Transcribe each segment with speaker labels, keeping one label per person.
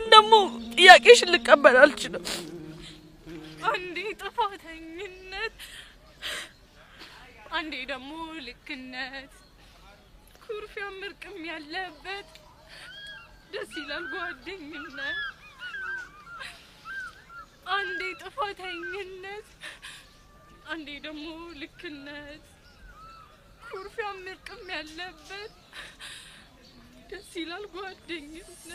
Speaker 1: ግን ደግሞ ጥያቄሽን ልቀበል አልችልም
Speaker 2: አንዴ ጥፋተኝነት አንዴ ደግሞ ልክነት ኩርፊያ ምርቅም ያለበት ደስ ይላል ጓደኝነት አንዴ ጥፋተኝነት አንዴ ደግሞ ልክነት ኩርፊያ ምርቅም ያለበት ደስ ይላል ጓደኝነት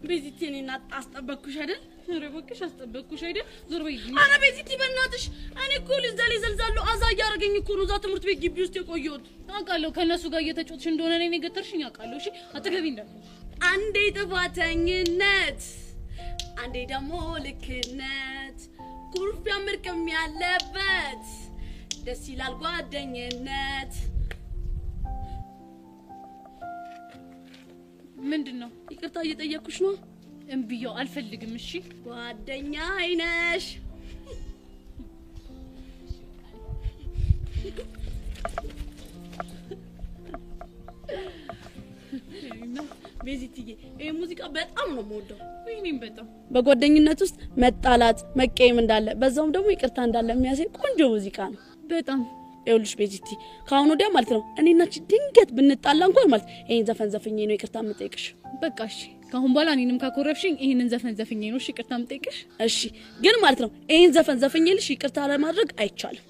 Speaker 1: ቤዚቲኔና አስጠበቅኩሽ አይደል?
Speaker 2: ኧረ በቃሽ አስጠበቅኩሽ አይደል? ዞር በይ።
Speaker 1: አረ ቤዚቲ በእናትሽ እኔ እኮ ልዘል ይዘልዛለሁ አዛ ያረገኝ እኮ ነው እዛ ትምህርት ቤት ግቢ ውስጥ የቆየሁት።
Speaker 2: አውቃለሁ ከነሱ ጋር እየተጫወትሽ እንደሆነ እኔ ገተርሽኝ አውቃለሁ። እሺ አትገቢ እንዳለ
Speaker 1: አንዴ ጥፋተኝነት አንዴ ደግሞ ልክነት ኩርፊያ ምርቅም ያለበት ደስ ይላል ጓደኝነት
Speaker 2: ምንድነው?
Speaker 1: ይቅርታ እየጠየቅኩሽ ነው።
Speaker 2: እንብየው አልፈልግም። እሺ
Speaker 1: ጓደኛዬ ነሽ። ቤዚቲዬ ይሄ ሙዚቃ በጣም ነው የምወደው።
Speaker 2: ወይኔም በጣም
Speaker 1: በጓደኝነት ውስጥ መጣላት መቀየም እንዳለ በዛውም ደግሞ ይቅርታ እንዳለ የሚያሳይ ቆንጆ ሙዚቃ ነው።
Speaker 2: በጣም
Speaker 1: ይኸውልሽ ቤዚቲ ካሁን ወዲያ ማለት ነው እኔናቺ ድንገት ብንጣላ እንኳን ማለት ይሄን ዘፈን ዘፍኜ ነው ይቅርታ የምጠይቅሽ።
Speaker 2: በቃ እሺ ካሁን በኋላ እኔንም ካኮረፍሽኝ ይሄንን ዘፈን ዘፍኜ ነው እሺ ይቅርታ የምጠይቅሽ።
Speaker 1: እሺ ግን ማለት ነው ይሄን ዘፈን ዘፍኜልሽ ይቅርታ ለማድረግ አይቻልም።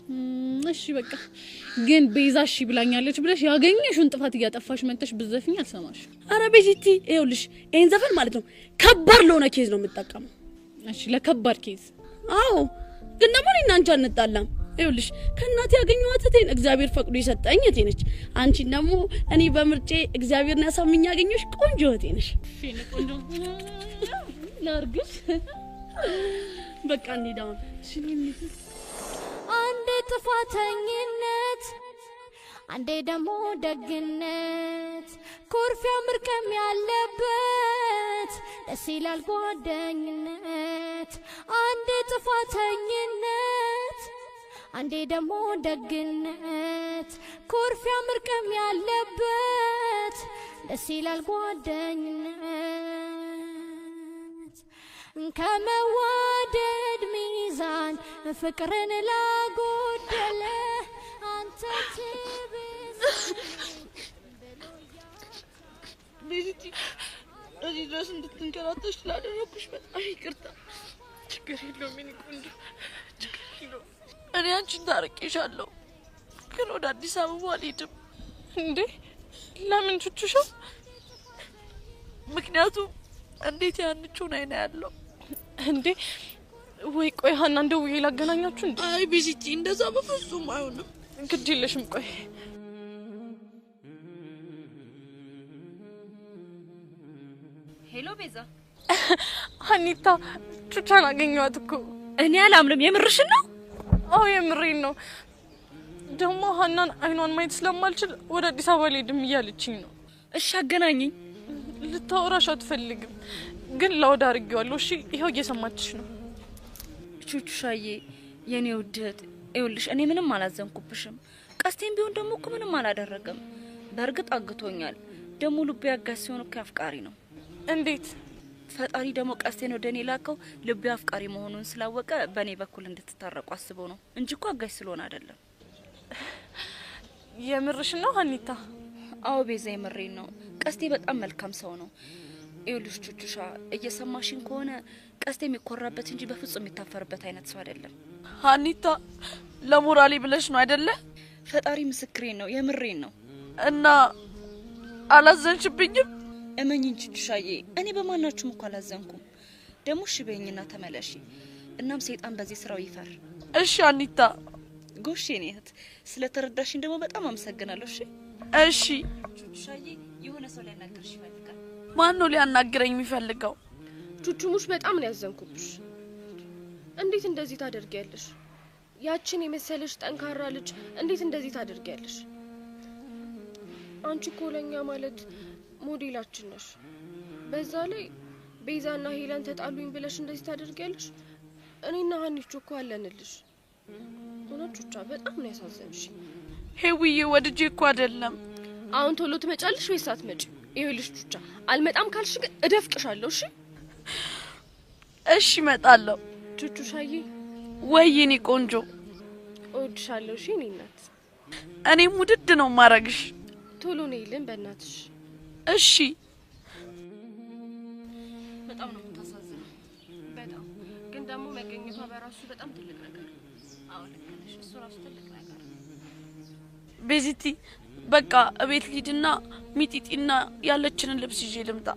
Speaker 2: እሺ በቃ ግን ቤዛ እሺ ብላኛለች ብለሽ ያገኘሽውን ጥፋት እያጠፋሽ መጥተሽ ብዘፍኝ አልሰማሽ።
Speaker 1: አረ ቤዚቲ ይኸውልሽ ይሄን ዘፈን ማለት ነው ከባድ ለሆነ ኬዝ ነው የምጠቀመው።
Speaker 2: እሺ ለከባድ ኬዝ?
Speaker 1: አዎ ግን ደግሞ እኔና አንቺ አንጣላም። ይኸውልሽ ከእናቴ ያገኘኋት እቴን እግዚአብሔር ፈቅዶ የሰጠኝ እቴ ነች። አንቺን ደግሞ እኔ በምርጬ እግዚአብሔርን ያሳምኝ ያገኘሽ ቆንጆ እቴ ነሽ።
Speaker 2: እሺ ቆንጆ ላርግሽ
Speaker 1: በቃ እንሂዳው።
Speaker 2: እሺ
Speaker 3: አንዴ ጥፋተኝነት አንዴ ደግሞ ደግነት ኩርፊያ ምርቅም ያለበት ደስ ይላል ጓደኝነት አንዴ ጥፋተኝነት አንዴ ደግሞ ደግነት ኩርፊያ ምርቅም ያለበት ደስ ይላል ጓደኝነት ከመዋደድ ሚዛን ፍቅርን ላጎደለ አንተ ትብስ
Speaker 1: ቤዚቲ እዚህ ድረስ እንድትንከራተሽ ስላደረኩሽ በጣም ይቅርታ።
Speaker 2: ችግር የለውም የኔ ቆንጆ ችግር የለውም።
Speaker 1: እኔ አንቺን ታርቄሻለሁ ግን ወደ አዲስ አበባ አልሄድም።
Speaker 2: እንዴ ለምን ቹቹሻ?
Speaker 1: ምክንያቱም እንዴት ያንቹን አይና ያለው
Speaker 2: እንዴ ወይ ቆይ ሀና እንደው ይላገናኛችሁ እንዴ?
Speaker 1: አይ ቤዚቲ እንደዛ በፍጹም አይሆንም።
Speaker 2: ግድ የለሽም ቆይ
Speaker 4: ሄሎ ቤዛ
Speaker 2: ሀኒታ ቹቻን አገኘኋት እኮ።
Speaker 4: እኔ አላምንም የምርሽን ነው?
Speaker 2: አዎ የምሬን ነው። ደግሞ ሀናን አይኗን ማየት ስለማልችል ወደ አዲስ አበባ ልሄድም እያለችኝ ነው።
Speaker 4: እሺ አገናኘኝ።
Speaker 2: ልታወራሽ አትፈልግም ግን ላውድ አድርጌዋለሁ። እሺ ይኸው እየሰማችሽ ነው።
Speaker 4: ቹቹሻዬ የኔ ውድት ይኸውልሽ እኔ ምንም አላዘንኩብሽም። ቀስቴም ቢሆን ደግሞ እኮ ምንም አላደረገም። በእርግጥ አግቶኛል። ደግሞ ልቤ ያጋስ ሲሆን እኮ አፍቃሪ ነው።
Speaker 2: እንዴት?
Speaker 4: ፈጣሪ ደግሞ ቀስቴን ወደኔ ላከው ልቤ አፍቃሪ መሆኑን ስላወቀ በኔ በኩል እንድትታረቁ አስቦ ነው እንጂ እኮ አጋሽ ስለሆነ አይደለም።
Speaker 2: የምርሽን ነው ሀኒታ?
Speaker 4: አዎ ቤዛ የምሬን ነው። ቀስቴ በጣም መልካም ሰው ነው። ይኸውልሽ ቹቹሻ እየሰማሽኝ ከሆነ ቀስቴ የሚኮራበት እንጂ በፍጹም የሚታፈርበት አይነት ሰው አይደለም።
Speaker 1: ሀኒታ ለሞራሊ ብለሽ ነው አይደለ?
Speaker 4: ፈጣሪ ምስክሬን ነው የምሬን ነው።
Speaker 1: እና አላዘንሽብኝም?
Speaker 4: እመኝኝ ቹቹሻዬ እኔ በማናችሁም እኮ አላዘንኩም። ደግሞ እሺ በይኝና ተመለሺ። እናም ሰይጣን በዚህ ስራው ይፈር።
Speaker 1: እሺ ሀኒታ
Speaker 4: ጎሽ የኔ እህት ስለተረዳሽኝ ደግሞ በጣም አመሰግናለሁ። እሺ
Speaker 1: እሺ
Speaker 4: ቹቹሻዬ የሆነ ሰው ሊያናግርሽ ይፈልጋል።
Speaker 1: ማን ነው ሊያናግረኝ የሚፈልገው?
Speaker 5: ቹቹሙሽ በጣም ነው ያዘንኩብሽ። እንዴት እንደዚህ ታደርጊያለሽ? ያችን የመሰለሽ ጠንካራ ልጅ እንዴት እንደዚህ ታደርጊያለሽ? አንቺ እኮ ለኛ ማለት ሞዴላችን ነሽ። በዛ ላይ ቤዛና ሄለን ተጣሉኝ ብለሽ እንደዚህ ታደርጊያለሽ? እኔና ሀኒቾ እኮ አለንልሽ። ሆነቹቻ በጣም ነው ያሳዘንሽ።
Speaker 1: ሄዊዬ ወድጄ እኮ አይደለም።
Speaker 5: አሁን ቶሎ ትመጫለሽ ወይስ አትመጪ? ይኸውልሽ ቹቻ አልመጣም ካልሽ ግን እደፍቅሻለሁ። እሺ
Speaker 1: እሺ እመጣለሁ።
Speaker 5: ቹቹሻዬ
Speaker 1: ወይኔ ቆንጆ
Speaker 5: እወድሻለሁ። እሺ እኔ እናት
Speaker 1: እኔም ውድድ ነው ማረግሽ።
Speaker 5: ቶሎ ነይልን በእናትሽ።
Speaker 1: እሺ
Speaker 4: በጣም ነው የምታሳዝነው።
Speaker 5: በጣም ግን ደግሞ መገኘቷ በራሱ በጣም ትልቅ ነገር ነው።
Speaker 4: አዎ ልክ ነሽ። እሱ ራሱ ትልቅ ነገር ነው።
Speaker 1: ቤዚቲ በቃ እቤት ሊድና ሚጢጢና ያለችንን ልብስ ይዤ ልምጣ።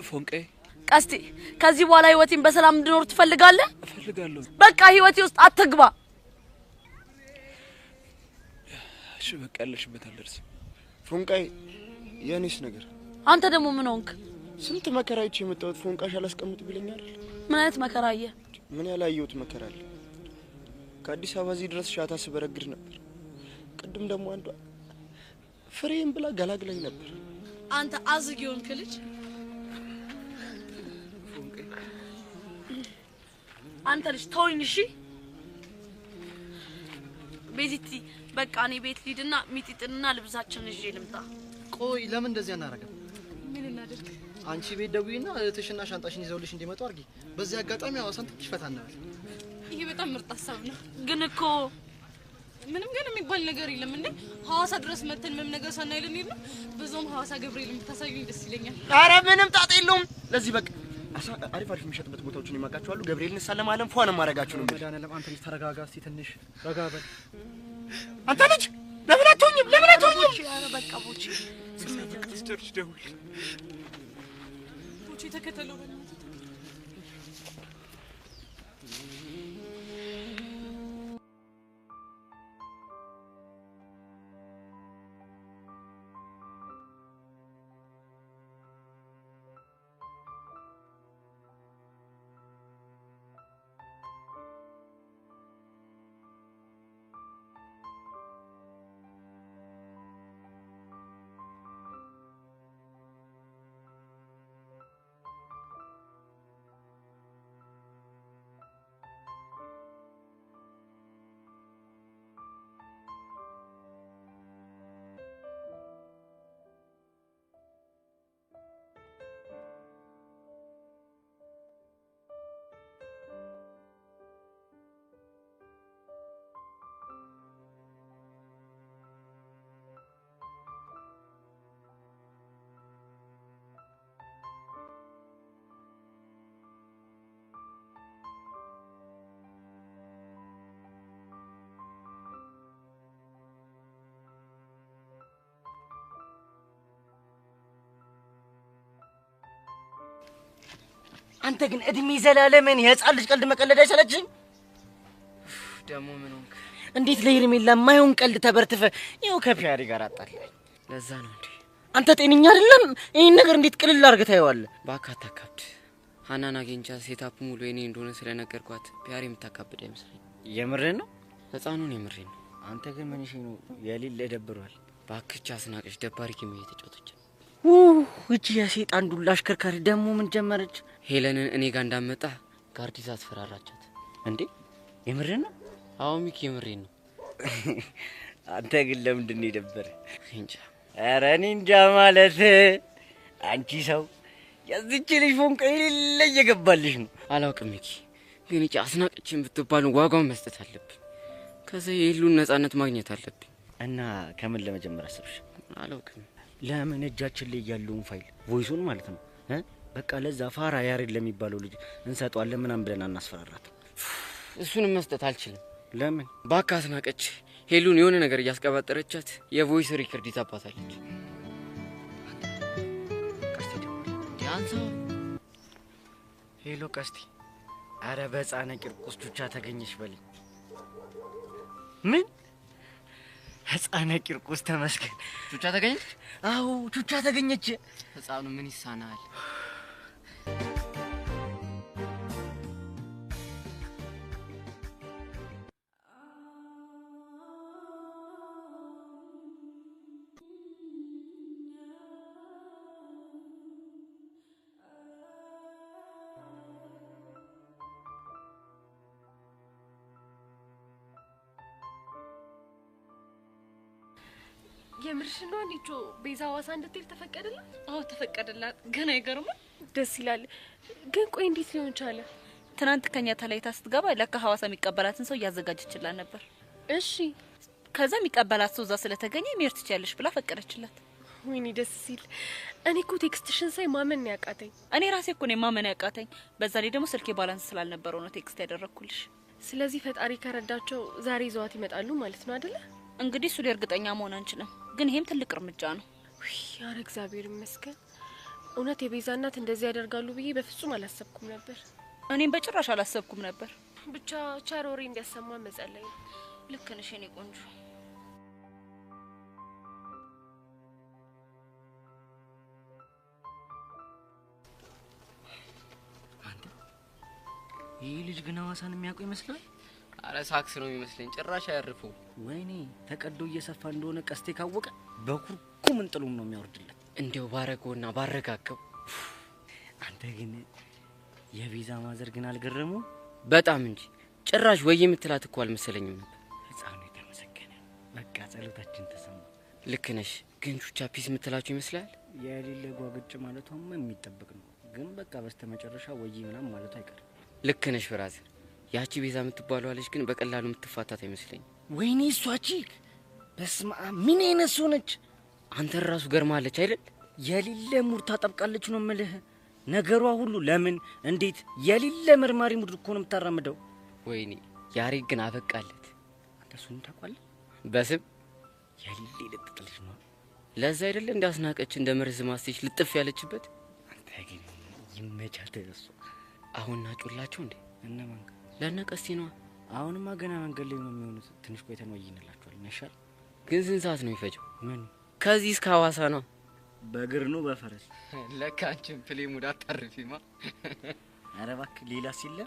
Speaker 6: ፎንቄ
Speaker 1: ቀስቴ ከዚህ በኋላ ህይወቴን በሰላም እንድኖር ትፈልጋለህ?
Speaker 6: እፈልጋለሁ።
Speaker 1: በቃ ህይወቴ ውስጥ አትግባ።
Speaker 6: እሺ በቃ ያለሽበት አልደርስም።
Speaker 7: ፎንቃይ የኔስ ነገር
Speaker 1: አንተ ደግሞ ምን ሆንክ?
Speaker 7: ስንት መከራዎች የመጣሁት ፎንቃሽ አላስቀምጥ ብለኛል።
Speaker 1: ምን አይነት መከራ አየህ?
Speaker 7: ምን ያላየሁት መከራ አለ? ከአዲስ አበባ እዚህ ድረስ ሻታ ስበረግድ ነበር። ቅድም ደግሞ አንዷ ፍሬም ብላ ገላግለኝ ነበር።
Speaker 1: አንተ አዝግ የሆንክ ልጅ አንተ ልጅ ተወኝ። እሺ ቤዚቲ በቃ እኔ ቤት ሊድና ሚጢጥንና ልብሳችንን ይዤ ልምጣ።
Speaker 8: ቆይ ለምን እንደዚህ አናረጋም?
Speaker 5: ምን እናድርግ?
Speaker 8: አንቺ ቤት ደውይና እህትሽና ሻንጣሽን ይዘውልሽ እንዲመጡ አርጊ። በዚህ አጋጣሚ ሐዋሳን ትንሽ ፈታ እንበል።
Speaker 2: ይሄ በጣም ምርጥ ሀሳብ ነው።
Speaker 1: ግን እኮ
Speaker 2: ምንም ግን የሚባል ነገር የለም እንዴ። ሐዋሳ ድረስ መተን ምንም ነገር ሳናይልን ነው። በዛውም ሐዋሳ ገብርኤል የምታሳዩኝ ደስ ይለኛል።
Speaker 7: አረ ምንም ጣጣ የለውም። ለዚህ በቃ አሪፍ አሪፍ የሚሸጥበት ቦታዎችን ይማቃቸዋሉ። ገብርኤልን ሳለማለም ፏን ማረጋችሁ ነው።
Speaker 8: መድኃኒዓለም አንተ ልጅ ተረጋጋ እስቲ ትንሽ ረጋ በል።
Speaker 7: አንተ ልጅ ለምን አትሆኝም? ለምን አትሆኝም?
Speaker 1: ኧረ በቃ ቦቼ
Speaker 6: ስትርች ደውል።
Speaker 2: ቦቼ ተከተለው በእናትህ።
Speaker 9: አንተ ግን እድሜ ዘላለምን የህፃን ልጅ ቀልድ መቀለድ አይሰለችም?
Speaker 10: ደሞ ምን ሆንክ?
Speaker 9: እንዴት ለሄርሜላ የማይሆን ቀልድ ተበርትፈ ይኸው ከፒያሪ ጋር አጣላኝ።
Speaker 10: ለዛ ነው እንዴ?
Speaker 9: አንተ ጤነኛ አይደለም። ይሄን ነገር እንዴት ቅልል አድርገህ ታየዋለህ?
Speaker 10: ባካታ ካብድ ሀናን አግኝቻ ሴታፕ ሙሉ የኔ እንደሆነ ስለነገርኳት ፒያሪ የምታካብድ አይመስለኝ።
Speaker 9: የምርህን ነው?
Speaker 10: ህፃኑን የምሬን ነው።
Speaker 9: አንተ ግን ምን ነው የሌለ ደብሯል።
Speaker 10: ባክቻ አስናቀሽ ደባሪ ጌም እየተጫወተች
Speaker 9: እቺ የሰይጣን ዱላ አሽከርካሪ ደግሞ ምን ጀመረች?
Speaker 10: ሄለንን እኔ ጋር እንዳመጣ ጋርዲዛ አስፈራራቻት።
Speaker 9: እንዴ የምርህን ነው?
Speaker 10: አዎ ሚኪ የምሬን ነው።
Speaker 9: አንተ ግን ለምንድን ነው የደበረ?
Speaker 10: እንጃ።
Speaker 9: ኧረ እኔ እንጃ ማለት አንቺ ሰው የዚች ልጅ ፎንቃ የሌለ እየገባልሽ ነው።
Speaker 10: አላውቅም ሚኪ፣ ግን እቺ አስናቀችን ብትባል ዋጋውን መስጠት አለብኝ። ከዛ የሄሉን ነፃነት ማግኘት አለብኝ።
Speaker 9: እና ከምን ለመጀመር አሰብሽ?
Speaker 10: አላውቅም።
Speaker 9: ለምን እጃችን ላይ ያለውን ፋይል ቮይሱን ማለት ነው በቃ ለዛ ፋራ ያሬድ ለሚባለው ልጅ እንሰጠዋለን ምናምን ብለን አናስፈራራት?
Speaker 10: እሱንም መስጠት አልችልም።
Speaker 9: ለምን?
Speaker 10: ባካ አስናቀች ሄሉን የሆነ ነገር እያስቀባጠረቻት የቮይስ ሪከርድ ይዛባታለች።
Speaker 9: ቀስቲ ደውል
Speaker 10: ያንሳው።
Speaker 9: ሄሎ ቀስቲ፣ አረ በሕፃነ ቂርቆስ ቹቻ ተገኘሽ በልኝ። ምን? ሕፃነ ቂርቆስ ተመስገን።
Speaker 10: ቹቻ ተገኘች?
Speaker 9: አዎ ቹቻ ተገኘች።
Speaker 10: ሕፃኑ ምን ይሳናል?
Speaker 5: የምርሽ ነው አንቺ ቤዛ ሐዋሳ እንድትሄድ ተፈቀደላት?
Speaker 4: አዎ ተፈቀደላት። ግን አይገርምም?
Speaker 5: ደስ ይላል። ግን ቆይ እንዴት ሊሆን ቻለ?
Speaker 4: ትናንት ከኛ ተለይታ ስትገባ ለካ ሐዋሳ የሚቀበላትን ሰው እያዘጋጀችላት ነበር።
Speaker 5: እሺ
Speaker 4: ከዛ የሚቀበላት ሰው እዛ ስለተገኘ መሄድ ትችያለሽ ብላ ፈቀደችላት።
Speaker 5: ወይኔ ደስ ሲል። እኔ እኮ ቴክስትሽን ሳይ ማመን ነው ያቃተኝ።
Speaker 4: እኔ ራሴ እኮ ነው ማመን ያቃተኝ። በዛ ላይ ደግሞ ስልኬ ባላንስ ስላልነበረው ነው ቴክስት ያደረኩልሽ።
Speaker 5: ስለዚህ ፈጣሪ ከረዳቸው ዛሬ ይዘዋት ይመጣሉ ማለት ነው አይደለ?
Speaker 4: እንግዲህ እሱ ላይ እርግጠኛ መሆን አንችልም፣ ግን ይሄም ትልቅ እርምጃ ነው።
Speaker 5: ኧረ እግዚአብሔር ይመስገን። እውነት የቤዛ እናት እንደዚህ ያደርጋሉ ብዬ በፍጹም አላሰብኩም ነበር።
Speaker 4: እኔም በጭራሽ አላሰብኩም ነበር።
Speaker 5: ብቻ ቸር ወሬ እንዲያሰማ መጸለይ ነው።
Speaker 4: ልክ ነሽ የኔ ቆንጆ።
Speaker 9: ይህ ልጅ ግን ሐዋሳን የሚያውቁ ይመስላል።
Speaker 10: አረ ሳክስ ነው የሚመስለኝ። ጭራሽ አያርፉ።
Speaker 9: ወይኔ ተቀዶ እየሰፋ እንደሆነ ቀስቴ ካወቀ በኩርኩም እንጥሉም ነው የሚያወርድለት።
Speaker 10: እንዴው ባረገውና ባረጋገው።
Speaker 9: አንተ ግን የቤዛ ማዘር ግን አልገረሙ?
Speaker 10: በጣም እንጂ ጭራሽ ወይ የምትላት እኮ አልመሰለኝም ነበር።
Speaker 9: ህፃኑ የተመሰገነ። በቃ ጸሎታችን ተሰማ።
Speaker 10: ልክ ነሽ። ግን ቹቻ ፒስ የምትላችሁ ይመስላል።
Speaker 9: የሌለ ጓግጭ ማለቷም የሚጠበቅ ነው። ግን በቃ በስተመጨረሻ ወይ ምናም ማለቱ አይቀርም።
Speaker 10: ልክ ነሽ ብራዘር። ያቺ ቤዛ የምትባለው ልጅ ግን በቀላሉ የምትፋታት አይመስለኝ።
Speaker 9: ወይኔ እሷ ቺክ በስማ ምን አይነት ሰው ነች?
Speaker 10: አንተ ራሱ ገርማለች አይደል?
Speaker 9: የሌለ ሙድ ታጠብቃለች ነው የምልህ። ነገሯ ሁሉ ለምን እንዴት የሌለ መርማሪ ሙድ እኮ ነው የምታራምደው።
Speaker 10: ወይኔ ያሬድ ግን አበቃለት።
Speaker 9: አንተ እሱን ታውቃለህ?
Speaker 10: በስም
Speaker 9: የሌለ ልጥጥልሽ ነው።
Speaker 10: ለዛ አይደለ እንዳስናቀች እንደ መርዝ ማስቲሽ ልጥፍ ያለችበት።
Speaker 9: አንተ ግን ይመቻል ተረሱ።
Speaker 10: አሁን ናጩላችሁ እንዴ?
Speaker 9: እነማን?
Speaker 10: ለነቀስቲ ነው።
Speaker 9: አሁንማ ገና መንገድ ላይ ነው የሚሆኑት። ትንሽ ቆይተን ወይ እንላችኋለን። ይሻል።
Speaker 10: ግን ስንት ሰዓት ነው የሚፈጀው?
Speaker 9: ምን
Speaker 10: ከዚህ እስከ ሐዋሳ ነው?
Speaker 9: በእግር ነው በፈረስ?
Speaker 10: ለካ አንቺም ፕሌሙድ አታርፊማ።
Speaker 9: ኧረ እባክህ ሌላ ሲለ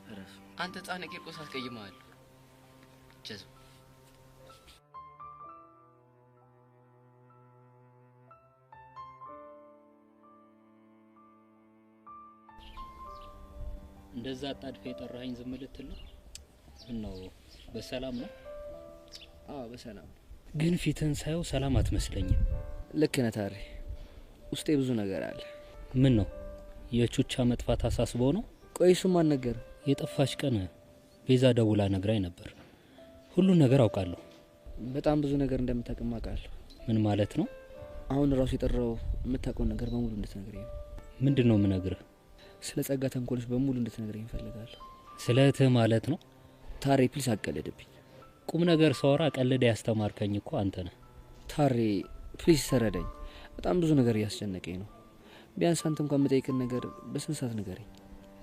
Speaker 9: ፈረስ
Speaker 10: አንተ ጻነ ቂርቆስ አስቀይመሃል። ጀዝ
Speaker 11: እንደዛ አጣድፈ የጠራኸኝ ዝም ልትል ነው? በሰላም ነው?
Speaker 7: አዎ በሰላም።
Speaker 11: ግን ፊትህን ሳየው ሰላም አትመስለኝም።
Speaker 7: ልክ ነህ ታሪ። ውስጤ ብዙ ነገር አለ።
Speaker 11: ምን ነው? የቹቻ መጥፋት አሳስበው ነው?
Speaker 7: ቆይ እሱ ማን ነገር?
Speaker 11: የጠፋች ቀን ቤዛ ደውላ ነግራኝ ነበር። ሁሉ ነገር አውቃለሁ።
Speaker 7: በጣም ብዙ ነገር እንደምታውቅም አውቃለሁ።
Speaker 11: ምን ማለት ነው?
Speaker 7: አሁን ራሱ የጠራው የምታውቀው ነገር በሙሉ እንድትነግረኝ ነው።
Speaker 11: ምንድነው የምነግርህ?
Speaker 7: ስለ ጸጋ ተንኮሎች በሙሉ እንድትነግረኝ እፈልጋለሁ።
Speaker 11: ስለ እህትህ ማለት ነው?
Speaker 7: ታሬ ፕሊስ አቀልድብኝ።
Speaker 11: ቁም ነገር ሳወራ ቀልድ ያስተማርከኝ እኮ አንተ ነህ።
Speaker 7: ታሬ ፕሊስ ተረዳኝ። በጣም ብዙ ነገር እያስጨነቀኝ ነው። ቢያንስ አንተ እንኳን የምጠይቅን ነገር በስንት ሰዓት ንገረኝ።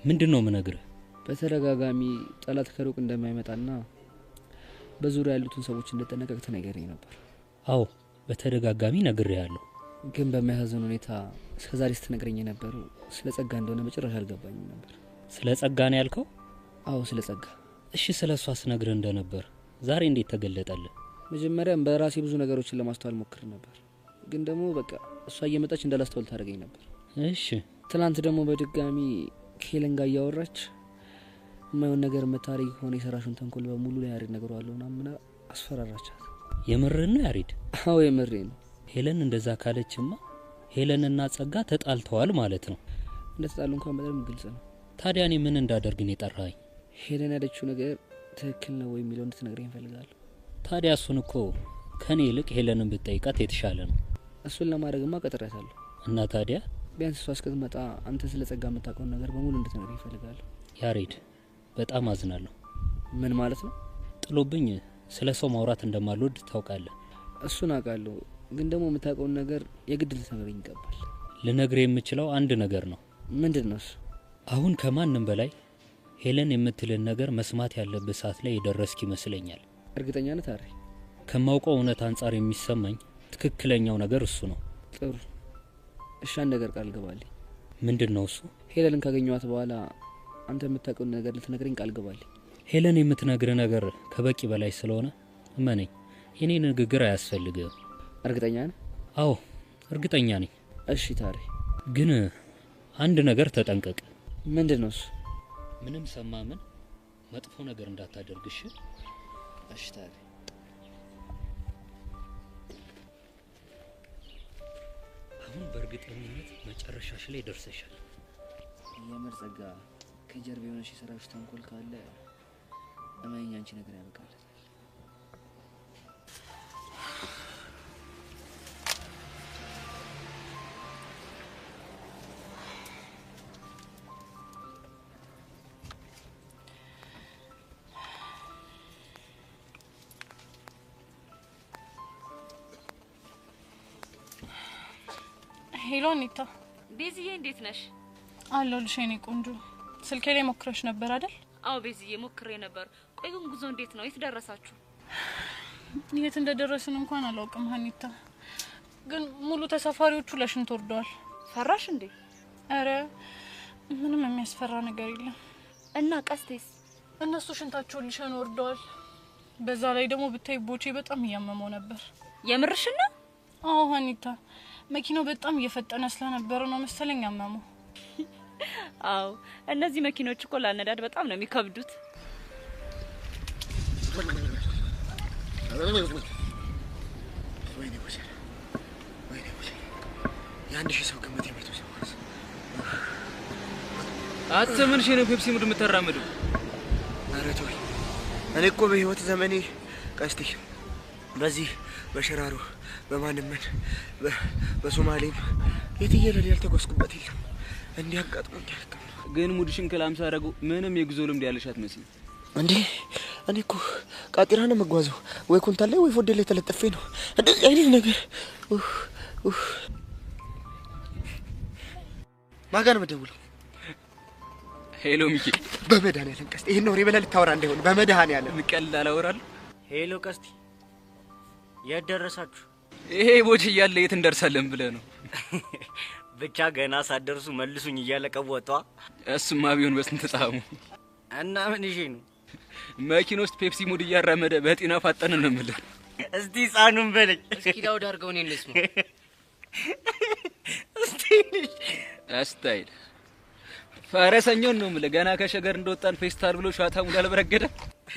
Speaker 11: ምንድነው የምነግርህ?
Speaker 7: በተደጋጋሚ ጠላት ከሩቅ እንደማይመጣና በዙሪያ ያሉትን ሰዎች እንድጠነቀቅ ተነገረኝ ነበር።
Speaker 11: አዎ በተደጋጋሚ ነግሬሃለሁ።
Speaker 7: ግን በሚያሳዝን ሁኔታ እስከዛሬ ስትነግረኝ የነበረው ስለ ጸጋ እንደሆነ በጭራሽ አልገባኝም ነበር።
Speaker 11: ስለ ጸጋ ነው ያልከው?
Speaker 7: አዎ ስለ ጸጋ።
Speaker 11: እሺ ስለ እሷ ስነግርህ እንደነበር ዛሬ እንዴት ተገለጠልህ?
Speaker 7: መጀመሪያም በራሴ ብዙ ነገሮችን ለማስተዋል ሞክር ነበር። ግን ደግሞ በቃ እሷ እየመጣች እንዳላስተዋል ታደርገኝ ነበር።
Speaker 11: እሺ
Speaker 7: ትናንት ደግሞ በድጋሚ ከሄለን ጋር እያወራች የማይሆን ነገር መታሪ ሆነ የሰራሹን ተንኮል በሙሉ ላይ ያሬድ ነገሩ አለውና ምን አስፈራራቻት።
Speaker 11: የምርህን ነው ያሬድ?
Speaker 7: አዎ የምሬን ነው።
Speaker 11: ሄለን እንደዛ ካለችማ ሄለንና ጸጋ ተጣልተዋል ማለት ነው።
Speaker 7: እንደተጣሉ እንኳን በጣም ግልጽ ነው።
Speaker 11: ታዲያ እኔ ምን እንዳደርግ ነው የጠራኸኝ?
Speaker 7: ሄለን ያለችው ነገር ትክክል ነው ወይ የሚለው እንድትነግረኝ እፈልጋለሁ።
Speaker 11: ታዲያ እሱን እኮ ከኔ ይልቅ ሄለንን ብትጠይቃት የተሻለ ነው።
Speaker 7: እሱን ለማድረግማ ቀጥሬያታለሁ።
Speaker 11: እና ታዲያ
Speaker 7: ቢያንስ እሷ እስክትመጣ አንተ ስለ ጸጋ የምታውቀውን ነገር በሙሉ እንድትነግረኝ እፈልጋለሁ።
Speaker 11: ያሬድ በጣም አዝናለሁ።
Speaker 7: ምን ማለት ነው?
Speaker 11: ጥሎብኝ ስለ ሰው ማውራት እንደማልወድ ታውቃለህ።
Speaker 7: እሱን አውቃለሁ። ግን ደግሞ የምታውቀውን ነገር የግድ ልትነግረኝ ይገባል።
Speaker 11: ልነግርህ የምችለው አንድ ነገር ነው።
Speaker 7: ምንድን ነው እሱ?
Speaker 11: አሁን ከማንም በላይ ሄለን የምትልን ነገር መስማት ያለብህ ሰዓት ላይ የደረስክ ይመስለኛል።
Speaker 7: እርግጠኛ ነህ ታሪ?
Speaker 11: ከማውቀው እውነት አንጻር የሚሰማኝ ትክክለኛው ነገር እሱ ነው።
Speaker 7: ጥሩ እሺ፣ አንድ ነገር ቃል ገባልኝ።
Speaker 11: ምንድን ነው እሱ?
Speaker 7: ሄለንን ካገኘኋት በኋላ አንተ የምታውቀውን ነገር ልትነግረኝ ቃል ገባልኝ።
Speaker 11: ሄለን የምትነግር ነገር ከበቂ በላይ ስለሆነ እመነኝ፣ የኔ ንግግር አያስፈልግም።
Speaker 7: እርግጠኛ ነህ?
Speaker 11: አዎ እርግጠኛ ነኝ።
Speaker 7: እሺ ታሪ፣
Speaker 11: ግን አንድ ነገር ተጠንቀቅ።
Speaker 7: ምንድን ነው እሱ?
Speaker 11: ምንም ሰማ ምን መጥፎ ነገር እንዳታደርግሽ።
Speaker 7: እሺ ታሪ።
Speaker 11: አሁን በእርግጠኝነት መጨረሻሽ ላይ ደርሰሻል።
Speaker 9: የምር ጸጋ ከጀርባ የሆነሽ የሰራሽ ተንኮል ካለ እመኝ አንቺ ነገር ያበቃል።
Speaker 2: ሄሎ ኒታ።
Speaker 4: ቤዝዬ እንዴት ነሽ?
Speaker 2: አለሁልሽ የኔ ቆንጆ። ስልኬ ላይ ሞክረሽ ነበር አይደል?
Speaker 4: አዎ ቤዝዬ ሞክሬ ነበር። ቆይ ግን ጉዞ እንዴት ነው? የት ደረሳችሁ?
Speaker 2: የት እንደደረስን እንኳን አላውቅም ሀኒታ። ግን ሙሉ ተሳፋሪዎቹ ለሽንት ወርደዋል።
Speaker 4: ፈራሽ እንዴ?
Speaker 2: አረ ምንም የሚያስፈራ ነገር የለም።
Speaker 4: እና ቀስቴስ?
Speaker 2: እነሱ ሽንታቸውን ሊሸኑ ወርደዋል። በዛ ላይ ደግሞ ብታይ ቦቼ በጣም እያመመው ነበር።
Speaker 4: የምርሽን ነው?
Speaker 2: አዎ ሀኒታ፣ መኪናው በጣም እየፈጠነ ስለነበረ ነው መሰለኝ አመመው።
Speaker 4: አዎ እነዚህ መኪኖች እኮ ላነዳድ በጣም ነው የሚከብዱት።
Speaker 7: ወይኔ ወሰ የአንድ ሺህ ሰው ግምት የመቶ ሰው ራስ
Speaker 6: አትምን ሸነ ፔፕሲ ሙድ የምትራመደው።
Speaker 7: ኧረ ተወኝ። እኔ እኮ በህይወት ዘመኔ ቀስቴ በዚህ በሸራሮ በማንመን በሶማሌም የትየለል ያልተጓዝኩበት የለም። እንዲያጋጥሞኝ አያውቅም።
Speaker 6: ግን ሙድሽን ከላምሳ አረጉ ምንም የጉዞ ልምድ ያለሽ አትመስይም
Speaker 7: እንዴ። እኔ እኮ ቃጢራ ነው መጓዘው፣ ወይ ኮንታል ላይ ወይ ፎዴ ላይ ተለጥፌ ነው እንደዚህ አይነት ነገር። ማጋን መደውለው?
Speaker 6: ሄሎ ሚኪ።
Speaker 7: በመድኃኒዓለም ቀስቴ ይሄን ነው ሪበላ ልታወራ እንዳይሆን በመድኃኒዓለም
Speaker 6: ምቀል አላወራለሁ።
Speaker 9: ሄሎ ቀስቴ የት ደረሳችሁ?
Speaker 6: ይሄ ቦች እያለ የት እንደርሳለን ብለህ ነው?
Speaker 9: ብቻ ገና ሳደርሱ መልሱኝ እያለ ቀወጧ።
Speaker 6: እሱማ ቢሆን በስንት ጣሙ
Speaker 9: እና ምን ይዤ ነው?
Speaker 6: መኪና ውስጥ ፔፕሲ ሙድ እያራመደ በጤና ፋጠን ነው የምልህ።
Speaker 9: እስቲ ጻኑን በለኝ።
Speaker 10: እስኪ ዳውድ አድርገው እኔን ልስማ።
Speaker 9: እስቲ
Speaker 6: አስታይል ፈረሰኛውን ነው የምልህ። ገና ከሸገር እንደወጣን ፌስታል ብሎ ሻታ ሙድ አልበረገደ።